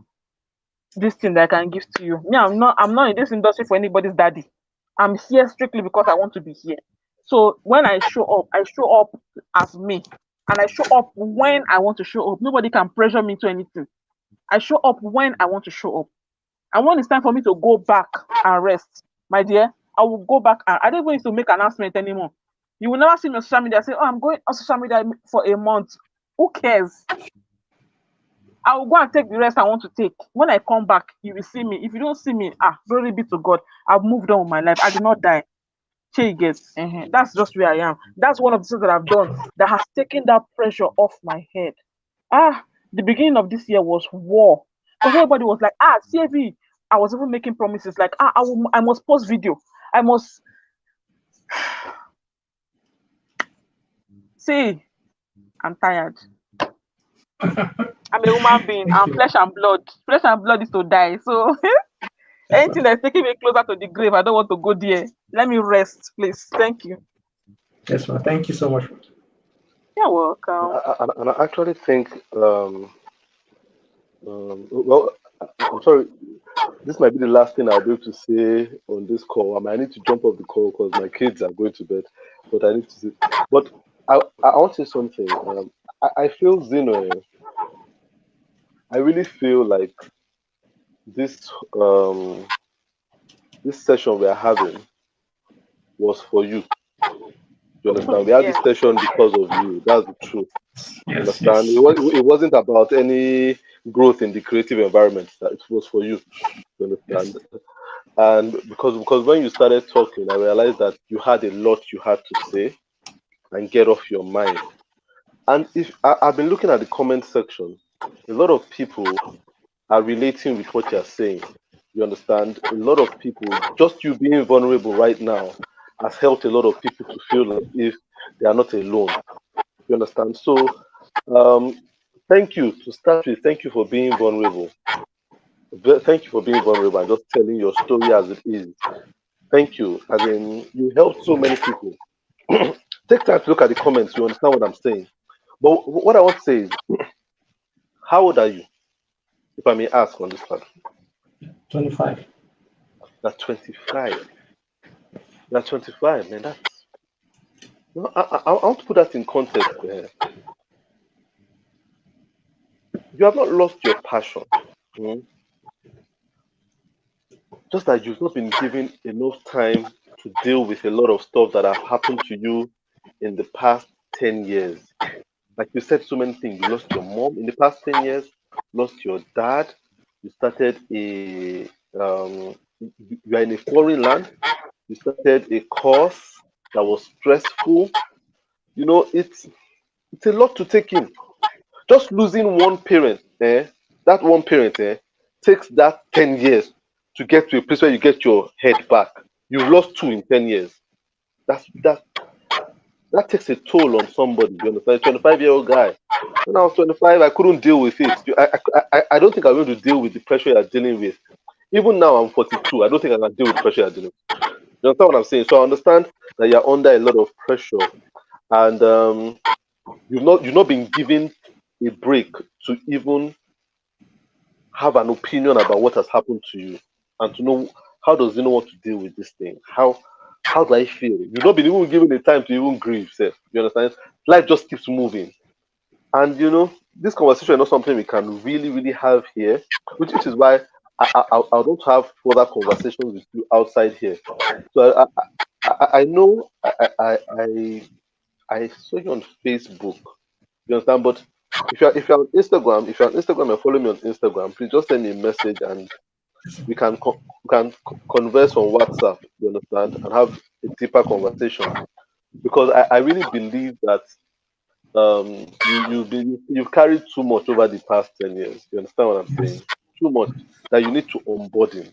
thing that I can give to you. Me, I'm not in this industry for anybody's daddy. I'm here strictly because I want to be here. So when I show up as me, and I show up when I want to show up. Nobody can pressure me to anything. I show up when I want to show up. And when it's time for me to go back and rest, my dear, I will go back. And I don't even need to make an announcement anymore. You will never see me on social media say, oh, I'm going on social media for a month. Who cares? I will go and take the rest I want to take. When I come back, you will see me. If you don't see me, glory be to God. I've moved on with my life. I did not die. That's just where I am. That's one of the things that I've done that has taken that pressure off my head. The beginning of this year was war. Because everybody was like, CAV. I was even making promises like, I must post video. I must. See, I'm tired. I'm a human being. I'm flesh and blood. Flesh and blood is to die. So anything that's taking me closer to the grave, I don't want to go there. Let me rest, please. Thank you. Yes, ma'am. Thank you so much. You're welcome. And I actually think, well, I'm sorry, this might be the last thing I'll be able to say on this call. I need to jump off the call because my kids are going to bed. But I need to say, but I want to say something. I feel, Zeno, I really feel like this this session we are having was for you. You understand? We had this session because of you. That's the truth. You understand? It wasn't about any growth in the creative environment. It was for you. You understand? And because when you started talking, I realized that you had a lot you had to say and get off your mind. And if I've been looking at the comment section, a lot of people are relating with what you're saying. You understand? A lot of people, just you being vulnerable right now has helped a lot of people to feel like if they are not alone. You understand? So thank you to start with. Thank you for being vulnerable. Thank you for being vulnerable and just telling your story as it is. Thank you. I mean, you helped so many people. Take time to look at the comments. You understand what I'm saying? But what I want to say is, how old are you? If I may ask on this part. 25. That's 25. That's 25, man. That's. No, I want to put that in context. You have not lost your passion. Just that you've not been given enough time to deal with a lot of stuff that have happened to you in the past 10 years. Like you said, so many things. You lost your mom in the past 10 years, lost your dad, you started you are in a foreign land, you started a course that was stressful. You know, it's a lot to take in. Just losing one parent, that one parent takes that 10 years to get to a place where you get your head back. You've lost 2 in 10 years. That takes a toll on somebody. You understand? 25-year-old guy. When I was 25, I couldn't deal with it. I don't think I'm going to deal with the pressure you're dealing with. Even now, I'm 42. I don't think I can deal with the pressure you're dealing with. You understand what I'm saying? So I understand that you're under a lot of pressure, and you've not been given a break to even have an opinion about what has happened to you, and to know how does he know what to deal with this thing. How do I feel? You've not been even given the time to even grieve. Sef. You understand? Life just keeps moving. And this conversation is not something we can really, really have here, which is why I don't have further conversations with you outside here. So I know I saw you on Facebook. You understand? But if you're on Instagram and follow me on Instagram, please just send me a message and we can converse on WhatsApp. You understand? And have a deeper conversation, because I really believe that you've carried too much over the past 10 years. You understand what I'm saying? Too much that you need to onboarding.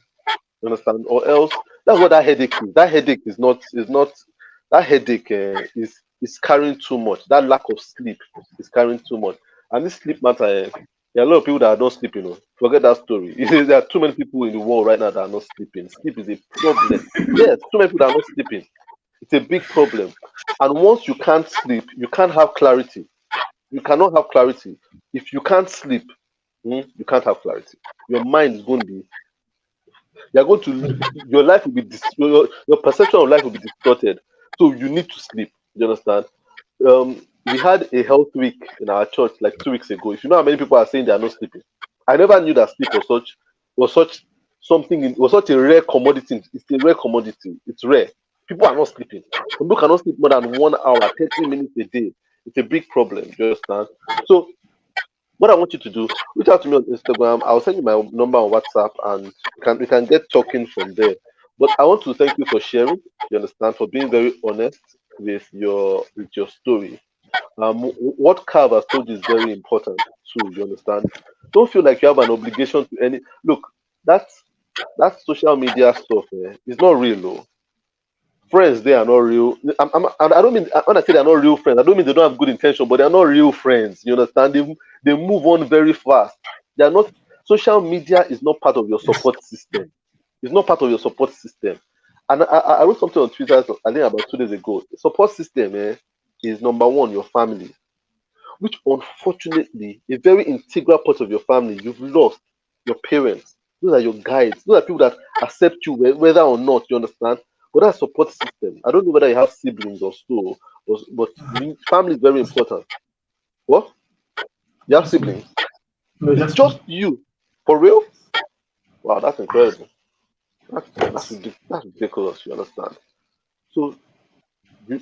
You understand? Or else that's what that headache is. That headache is not that headache is carrying too much. That lack of sleep is carrying too much. And this sleep matter, there are a lot of people that are not sleeping. Forget that story. There are too many people in the world right now that are not sleeping. Sleep is a problem. Yes, too many people that are not sleeping. It's a big problem. And once you can't sleep, you can't have clarity. You cannot have clarity. If you can't sleep, you can't have clarity. Your mind is going to be, you're going to, your life will be, your perception of life will be distorted. So you need to sleep. You understand? We had a health week in our church like 2 weeks ago. If you know how many people are saying they are not sleeping, I never knew that sleep was such something, was such a rare commodity. It's a rare commodity. It's rare. People are not sleeping. Some people cannot sleep more than 1 hour, 30 minutes a day. It's a big problem. Do you understand? So what I want you to do, reach out to me on Instagram. I'll send you my number on WhatsApp, and we can get talking from there. But I want to thank you for sharing. You understand, for being very honest with your story. What Carv has told you is very important too. You understand? Don't feel like you have an obligation to any. Look, that social media stuff is not real, though. Friends, they are not real. I don't mean, when I say they're not real friends, I don't mean they don't have good intention, but they're not real friends. You understand? They move on very fast. They are not. Social media is not part of your support system. It's not part of your support system. And I wrote something on Twitter, I think about 2 days ago. Support system is number one, your family, which unfortunately, a very integral part of your family, you've lost your parents. Those are your guides. Those are people that accept you whether or not, you understand? But that's support system. I don't know whether you have siblings or so, but family is very important. What? You have Just me. siblings? No, It's just me. just you. For real? Wow, that's incredible. That's ridiculous, you understand? So you,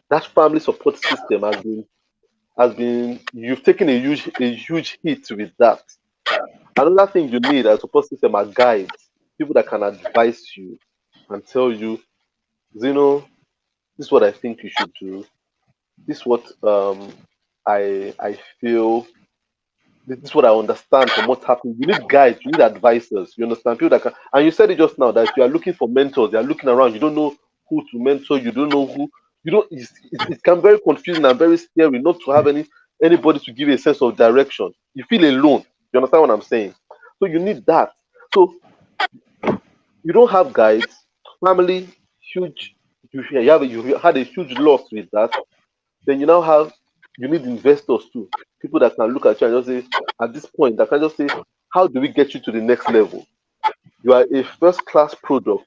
that family support system has been you've taken a huge hit with that. Another thing you need as a support system are guides, people that can advise you and tell you, Zeno, this is what I think you should do. This is what I feel. This is what I understand from what's happening. You need guides, you need advisors. You understand people that can. And you said it just now that you are looking for mentors. You are looking around. You don't know who to mentor. You don't know who. You don't. It can be very confusing and very scary not to have anybody to give you a sense of direction. You feel alone. You understand what I'm saying? So you need that. So you don't have guides, family, huge. You had a huge loss with that. Then you need investors too. People that can look at you and just say, at this point, that can just say, how do we get you to the next level? You are a first class product.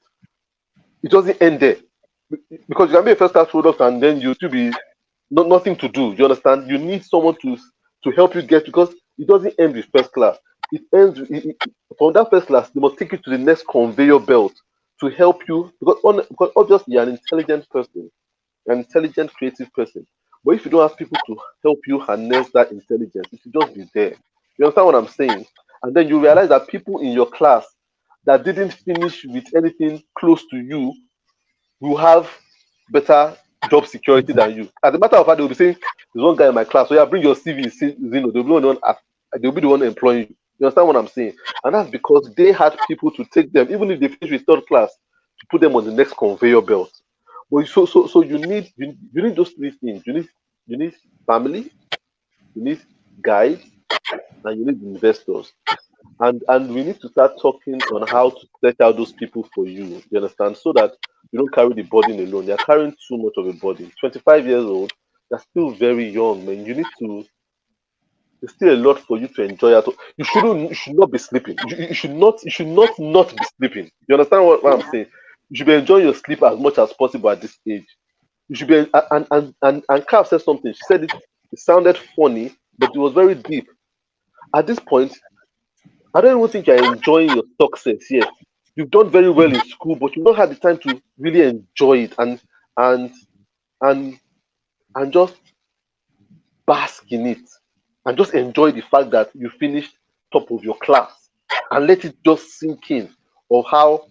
It doesn't end there. Because you can be a first class product and then you still be nothing to do. You understand? You need someone to help you get, because it doesn't end with first class. It ends from that first class. They must take you to the next conveyor belt to help you, because obviously you're an intelligent person, an intelligent, creative person. But if you don't have people to help you harness that intelligence, it will just be there. You understand what I'm saying? And then you realize that people in your class that didn't finish with anything close to you will have better job security than you. As a matter of fact, they'll be saying, there's one guy in my class, so yeah, bring your CV, Zeno. They'll be the one employing you. You understand what I'm saying? And that's because they had people to take them, even if they finish with third class, to put them on the next conveyor belt. But so you need those three things. You need family, you need guides, and you need investors. And we need to start talking on how to set out those people for you. You understand? So that you don't carry the burden alone. You're carrying too much of a burden. 25 years old, you're still very young, man. You need to. There's still a lot for you to enjoy. You should not be sleeping. You should not be sleeping. You understand what I'm saying? You should be enjoying your sleep as much as possible at this age. You should be. And Kav said something. She said it sounded funny, but it was very deep. At this point, I don't even think you're enjoying your success yet. You've done very well in school, but you've not had the time to really enjoy it and and and just bask in it and just enjoy the fact that you finished top of your class and let it just sink in of how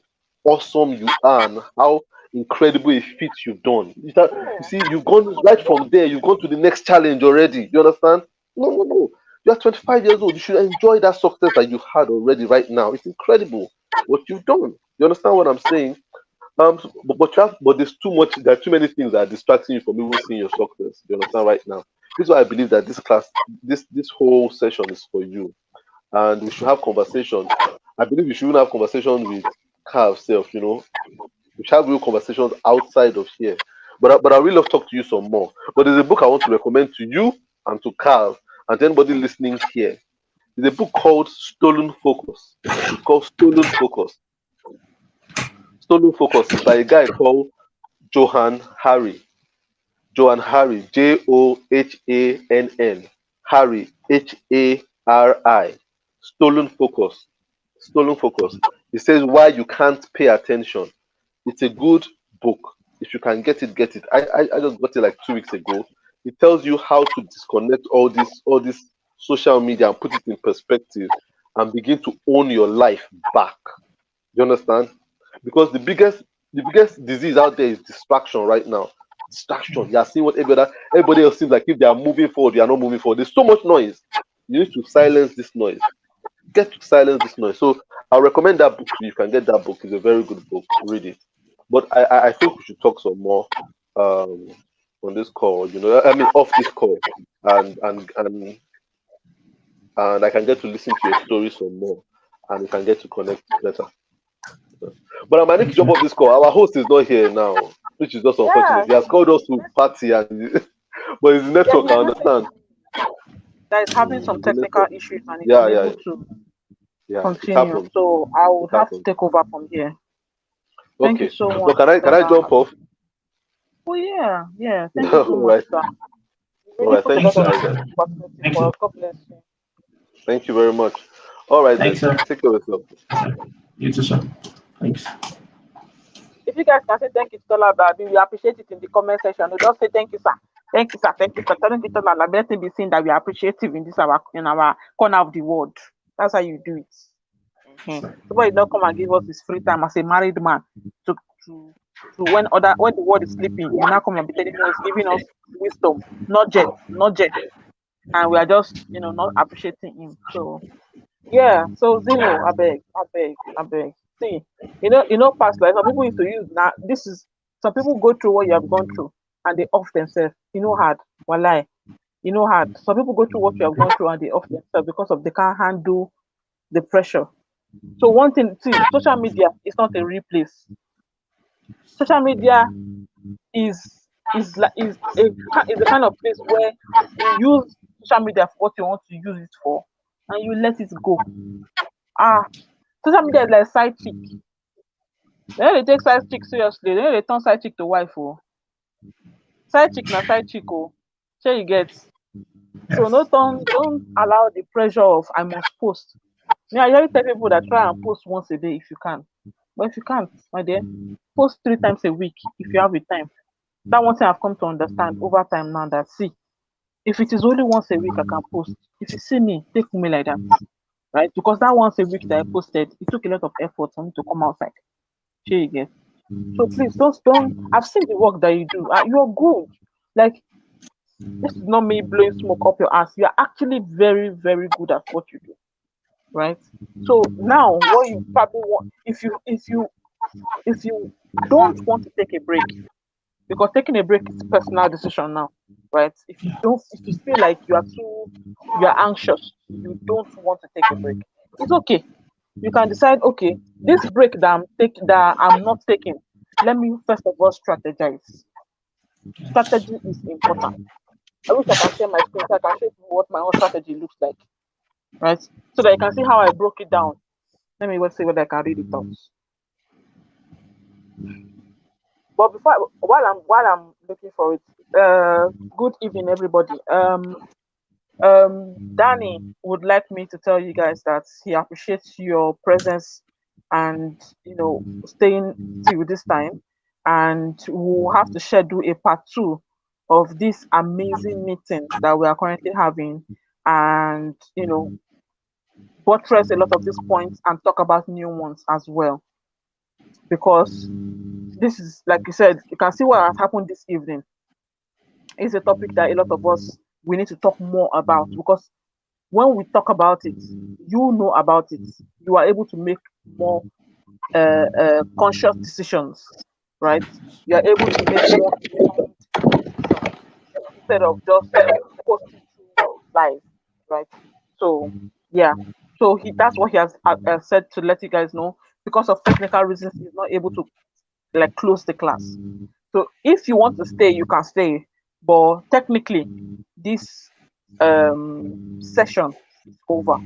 awesome you are and how incredible a feat you've done. You see, you've gone right from there, you've gone to the next challenge already. You understand? No, no, no. You're 25 years old. You should enjoy that success that you've had already right now. It's incredible what you've done. You understand what I'm saying? But there's too much. There are too many things that are distracting you from even seeing your success. You understand right now? This is why I believe that this class, this whole session is for you, and we should have conversations. I believe we shouldn't have conversations with Carl self. You know, we should have real conversations outside of here. But I really love to talk to you some more. But there's a book I want to recommend to you and to Carl and to anybody listening here. There's a book called Stolen Focus. It's called Stolen Focus. Stolen Focus is by a guy called Johann Hari. Johann Hari, Johann, Hari, Hari. Stolen Focus. Stolen Focus. It says why you can't pay attention. It's a good book. If you can get it, get it. I just got it like 2 weeks ago. It tells you how to disconnect all this social media and put it in perspective and begin to own your life back. You understand? Because the biggest disease out there is distraction right now. Distraction. You are seeing what everybody else seems like if they are moving forward, you are not moving forward. There's so much noise. You need to silence this noise. Get to silence this noise. So I'll recommend that book to you. You can get that book. It's a very good book. Read it. But I think we should talk some more on this call. You know, I mean off this call, and I can get to listen to your story some more, and we can get to connect better. But I might need to jump off this call. Our host is not here now, which is just unfortunate. He has called us to party, but it's network. I understand. That is having some technical issues and it's Yeah, unable to it continue. happens. So I will It have to happens. take over from here. Thank you Okay. so So much. can I jump off? Oh yeah. Thank you so All much, right. sir. All Really right. put a Thank lot you, of guys. perspective Thanks, for sir. us. God bless you. Thank you very much. All right then. Thanks, sir. Take care of yourself. You too, sir. Thanks. If you guys can say thank you to Tola Babi, we appreciate it in the comment section. We just say thank you, sir. Thank you, sir. Thank you, sir. Thank you, Tola Babi. Let it be seen that we are appreciative in our corner of the world. That's how you do it. Somebody don't come and give us his free time as a married man to when the world is sleeping, you now come and be telling us, giving us wisdom, not yet, and we are just not appreciating him. So yeah, so Zeno, I beg. See, past life. Some people used to use now. Some people go through what you have gone through, and they off themselves. Hard. Walai. Hard. Some people go through what you have gone through, and they off themselves because of they can't handle the pressure. So one thing, see, social media is not a real place. Social media is a kind of place where you use social media for what you want to use it for, and you let it go. Social media is like side chick. They take side chick seriously. They turn side chick to wife. Side chick na side chick. Sure you get. So don't allow the pressure of I must post. I usually tell people that try and post once a day if you can. But if you can't, my dear, post 3 times a week if you have the time. That one thing I've come to understand over time now that see, if it is only once a week I can post. If you see me, take me like that. Right? Because that once a week that I posted, it took a lot of effort for me to come outside. Sure you get. So please don't I've seen the work that you do. You're good. Like this is not me blowing smoke up your ass. You're actually very, very good at what you do. Right? So now what you probably want if you don't want to take a break, because taking a break is a personal decision now, right? If you feel like you are anxious, you don't want to take a break, it's okay. You can decide, okay, this break that I'm not taking, let me first of all strategize. Strategy is important. I wish I can share my screen so I can show you what my own strategy looks like, right? So that you can see how I broke it down. Let me see whether I can read it out. But while I'm looking for it, good evening everybody. Danny would like me to tell you guys that he appreciates your presence and staying till this time, and we'll have to schedule a part two of this amazing meeting that we are currently having, and buttress a lot of these points and talk about new ones as well, because this is, like you said, you can see what has happened this evening. It's a topic that a lot of us, we need to talk more about, because when we talk about it, you know about it, you are able to make more conscious decisions, right? You are able to make more informed decisions instead of just posting through live, right? So yeah, so that's what he has said, to let you guys know, because of technical reasons he's not able to like close the class. So if you want to stay, you can stay, but technically this session is over.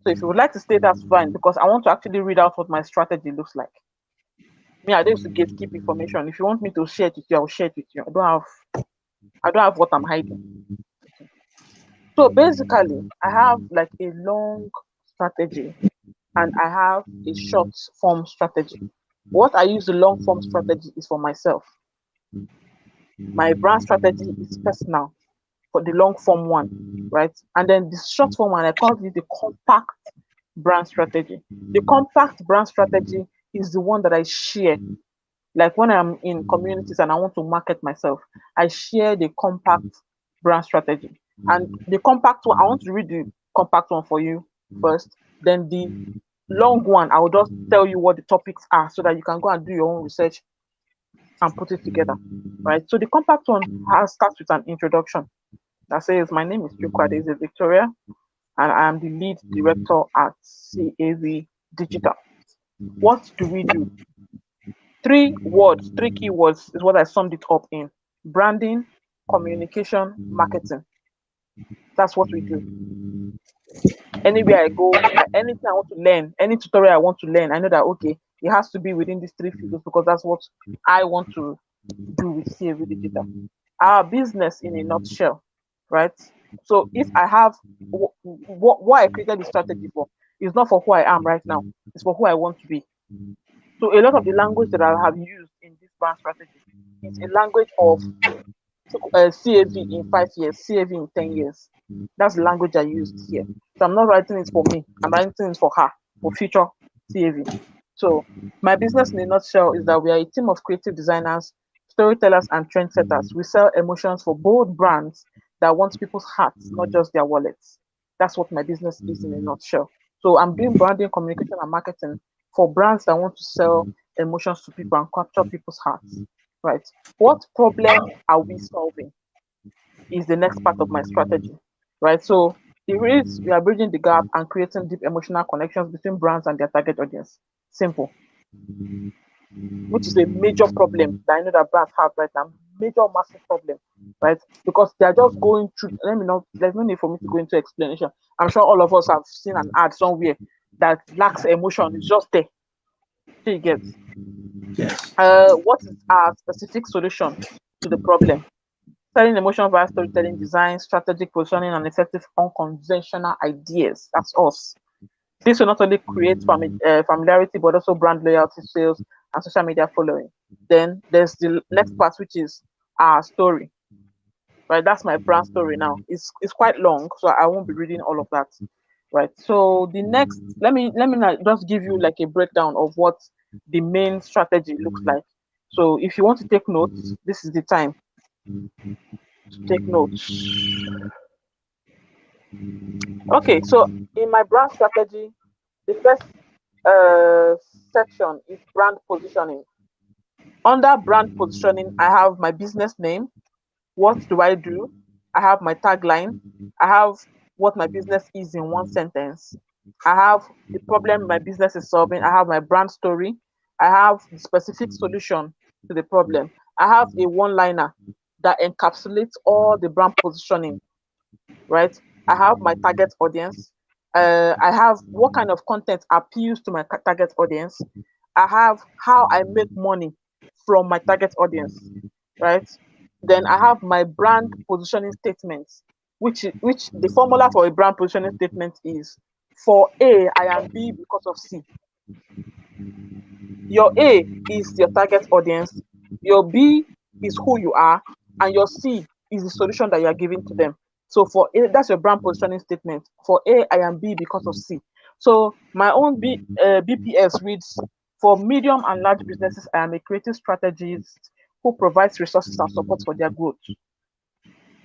So if you would like to stay, that's fine, because I want to actually read out what my strategy looks like. Me, I don't used to gatekeep information. If you want me to share it with you, I will share it with you. I don't have what I'm hiding. So basically, I have like a long strategy and I have a short form strategy. What I use the long form strategy is for myself. My brand strategy is personal for the long form one, right? And then the short form one, I call it the compact brand strategy. The compact brand strategy is the one that I share. Like when I'm in communities and I want to market myself, I share the compact brand strategy. And the compact one, I want to read the compact one for you first. Then the long one, I will just tell you what the topics are so that you can go and do your own research and put it together, right? So the compact one starts with an introduction that says, "My name is Chukwuadeze Victoria, and I am the lead director at CAV Digital. What do we do?" Three keywords is what I summed it up in: branding, communication, marketing. That's what we do. Anywhere I go, anything I want to learn, any tutorial I want to learn, I know that, okay, it has to be within these three fields, because that's what I want to do with CAV Digital. Our business in a nutshell, right? So if I have what I created the strategy for, is not for who I am right now, it's for who I want to be. So a lot of the language that I have used in this brand strategy is a language of CAV in 5 years, CAV in 10 years. That's the language I used here. So I'm not writing it for me, I'm writing it for her, for future CAV. So my business in a nutshell is that we are a team of creative designers, storytellers, and trendsetters. We sell emotions for bold brands that want people's hearts, not just their wallets. That's what my business is in a nutshell. So I'm doing branding, communication, and marketing for brands that want to sell emotions to people and capture people's hearts. Right. What problem are we solving? Is the next part of my strategy. Right. So the reads, we are bridging the gap and creating deep emotional connections between brands and their target audience. Simple. Which is a major problem that I know that brands have right now. Major, massive problem, right? Because they are just going through. There's no need for me to go into explanation. I'm sure all of us have seen an ad somewhere that lacks emotion. It's just there. So you get. Yes. What is our specific solution to the problem? Selling emotion via storytelling, design, strategic positioning, and effective unconventional ideas. That's us. This will not only create familiarity, but also brand loyalty, sales, and social media following. Then there's the next part, which is our story. Right, that's my brand story now. It's quite long, so I won't be reading all of that. Right. So the next, let me just give you like a breakdown of what the main strategy looks like. So if you want to take notes, this is the time to take notes. Okay, so in my brand strategy, the first section is brand positioning. Under brand positioning, I have my business name. What do I do? I have my tagline. I have what my business is in one sentence. I have the problem my business is solving. I have my brand story. I have the specific solution to the problem. I have a one-liner that encapsulates all the brand positioning, right? I have my target audience. I have what kind of content appeals to my target audience. I have how I make money from my target audience, right? Then I have my brand positioning statements, which the formula for a brand positioning statement is: for A, I am B because of C. Your A is your target audience, your B is who you are, and your C is the solution that you are giving to them. So for A, that's your brand positioning statement. For A, I am B because of C. So my own BPS reads: for medium and large businesses, I am a creative strategist who provides resources and support for their growth.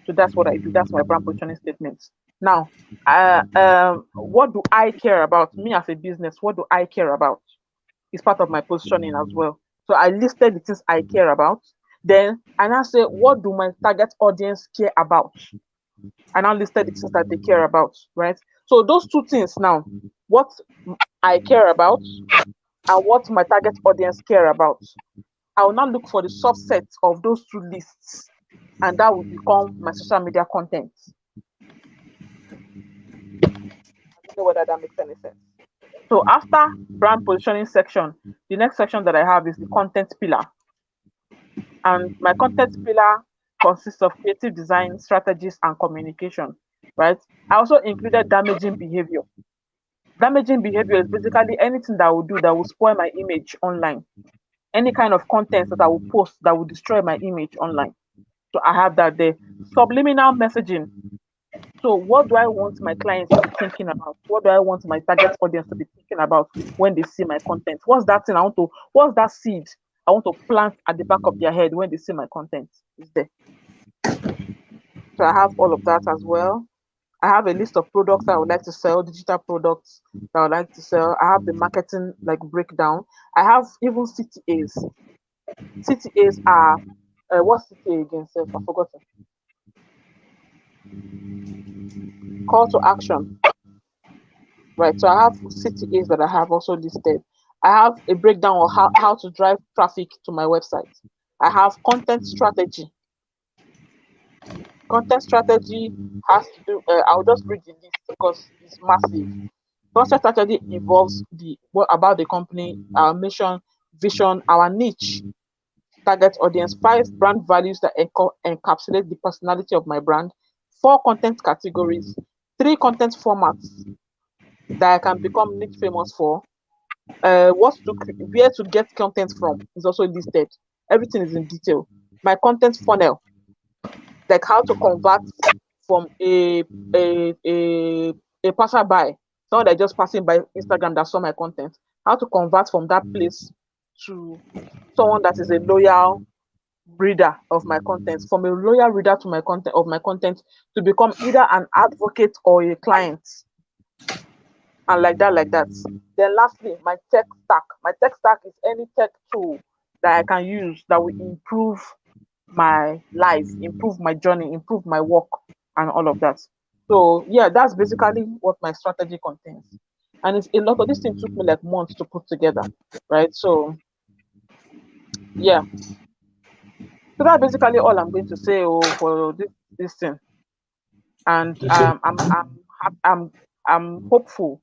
So that's what I do. That's my brand positioning statement. Now, what do I care about? Me as a business, what do I care about? Is part of my positioning as well. So I listed the things I care about. Then I now say, what do my target audience care about? I now listed the things that they care about, right? So those two things now, what I care about and what my target audience care about, I will now look for the subset of those two lists, and that will become my social media content. I don't know whether that makes any sense. So after brand positioning section, the next section that I have is the content pillar. And my content pillar consists of creative design, strategies, and communication, right? I also included damaging behavior. Damaging behavior is basically anything that I will do that will spoil my image online. Any kind of content that I will post that will destroy my image online. So I have that there. Subliminal messaging. So what do I want my clients to be thinking about? What do I want my target audience to be thinking about when they see my content? What's that thing what's that seed I want to plant at the back of their head when they see my content? Is there. So I have all of that as well. I have a list of products that I would like to sell, digital products that I would like to sell. I have the marketing like breakdown. I have even CTAs. CTAs are what's CTA again? Self, I forgot. Call to action. Right. So I have CTAs that I have also listed. I have a breakdown of how to drive traffic to my website. I have content strategy. Content strategy has to do, I'll just read the list because it's massive. Content strategy involves what about the company, our mission, vision, our niche, target audience, 5 brand values that encapsulate the personality of my brand, 4 content categories, 3 content formats that I can become niche famous for. Where to get content from is also listed. Everything is in detail. My content funnel, like how to convert from a passerby, someone that just passing by Instagram that saw my content, how to convert from that place to someone that is a loyal reader of my content, from a loyal reader to my content to become either an advocate or a client. And like that. Then lastly, my tech stack. My tech stack is any tech tool that I can use that will improve my life, improve my journey, improve my work, and all of that. So yeah, that's basically what my strategy contains. And it's a lot of this thing took me like months to put together, right? So yeah. So that's basically all I'm going to say for this thing. And I'm hopeful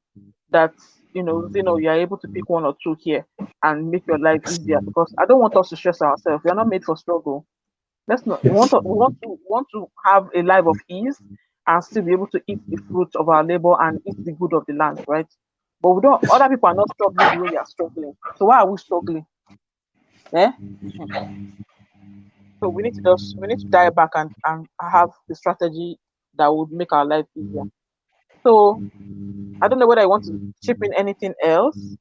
that Zeno, you are able to pick 1 or 2 here and make your life easier, because I don't want us to stress ourselves. We are not made for struggle. Let's not. We want to have a life of ease and still be able to eat the fruits of our labor and eat the good of the land, right? But we don't. Other people are not struggling the way we are struggling. So why are we struggling? Eh? So we need to dial back and have the strategy that would make our life easier. So I don't know whether I want to chip in anything else,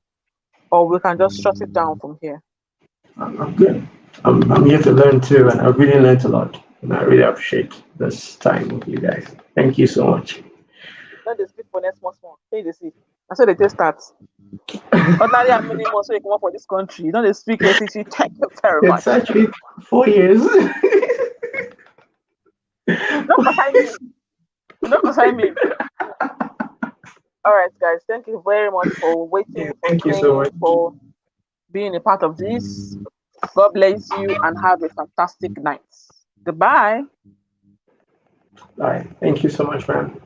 or we can just shut it down from here. I'm good. I'm here to learn too, and I've really learned a lot. And I really appreciate this time with you guys. Thank you so much. Let us speak for next month. Say the seat. I said the test starts. Ordinarily, how many months so you come up for this country? You don't speak ACC. Thank you very much. It's actually 4 years. Don't consign me. Don't consign me. All right, guys. Thank you very much for waiting, Yeah, for thank you so staying, much. for being a part of this. God bless you and have a fantastic night. Goodbye. All right. Thank you so much, man.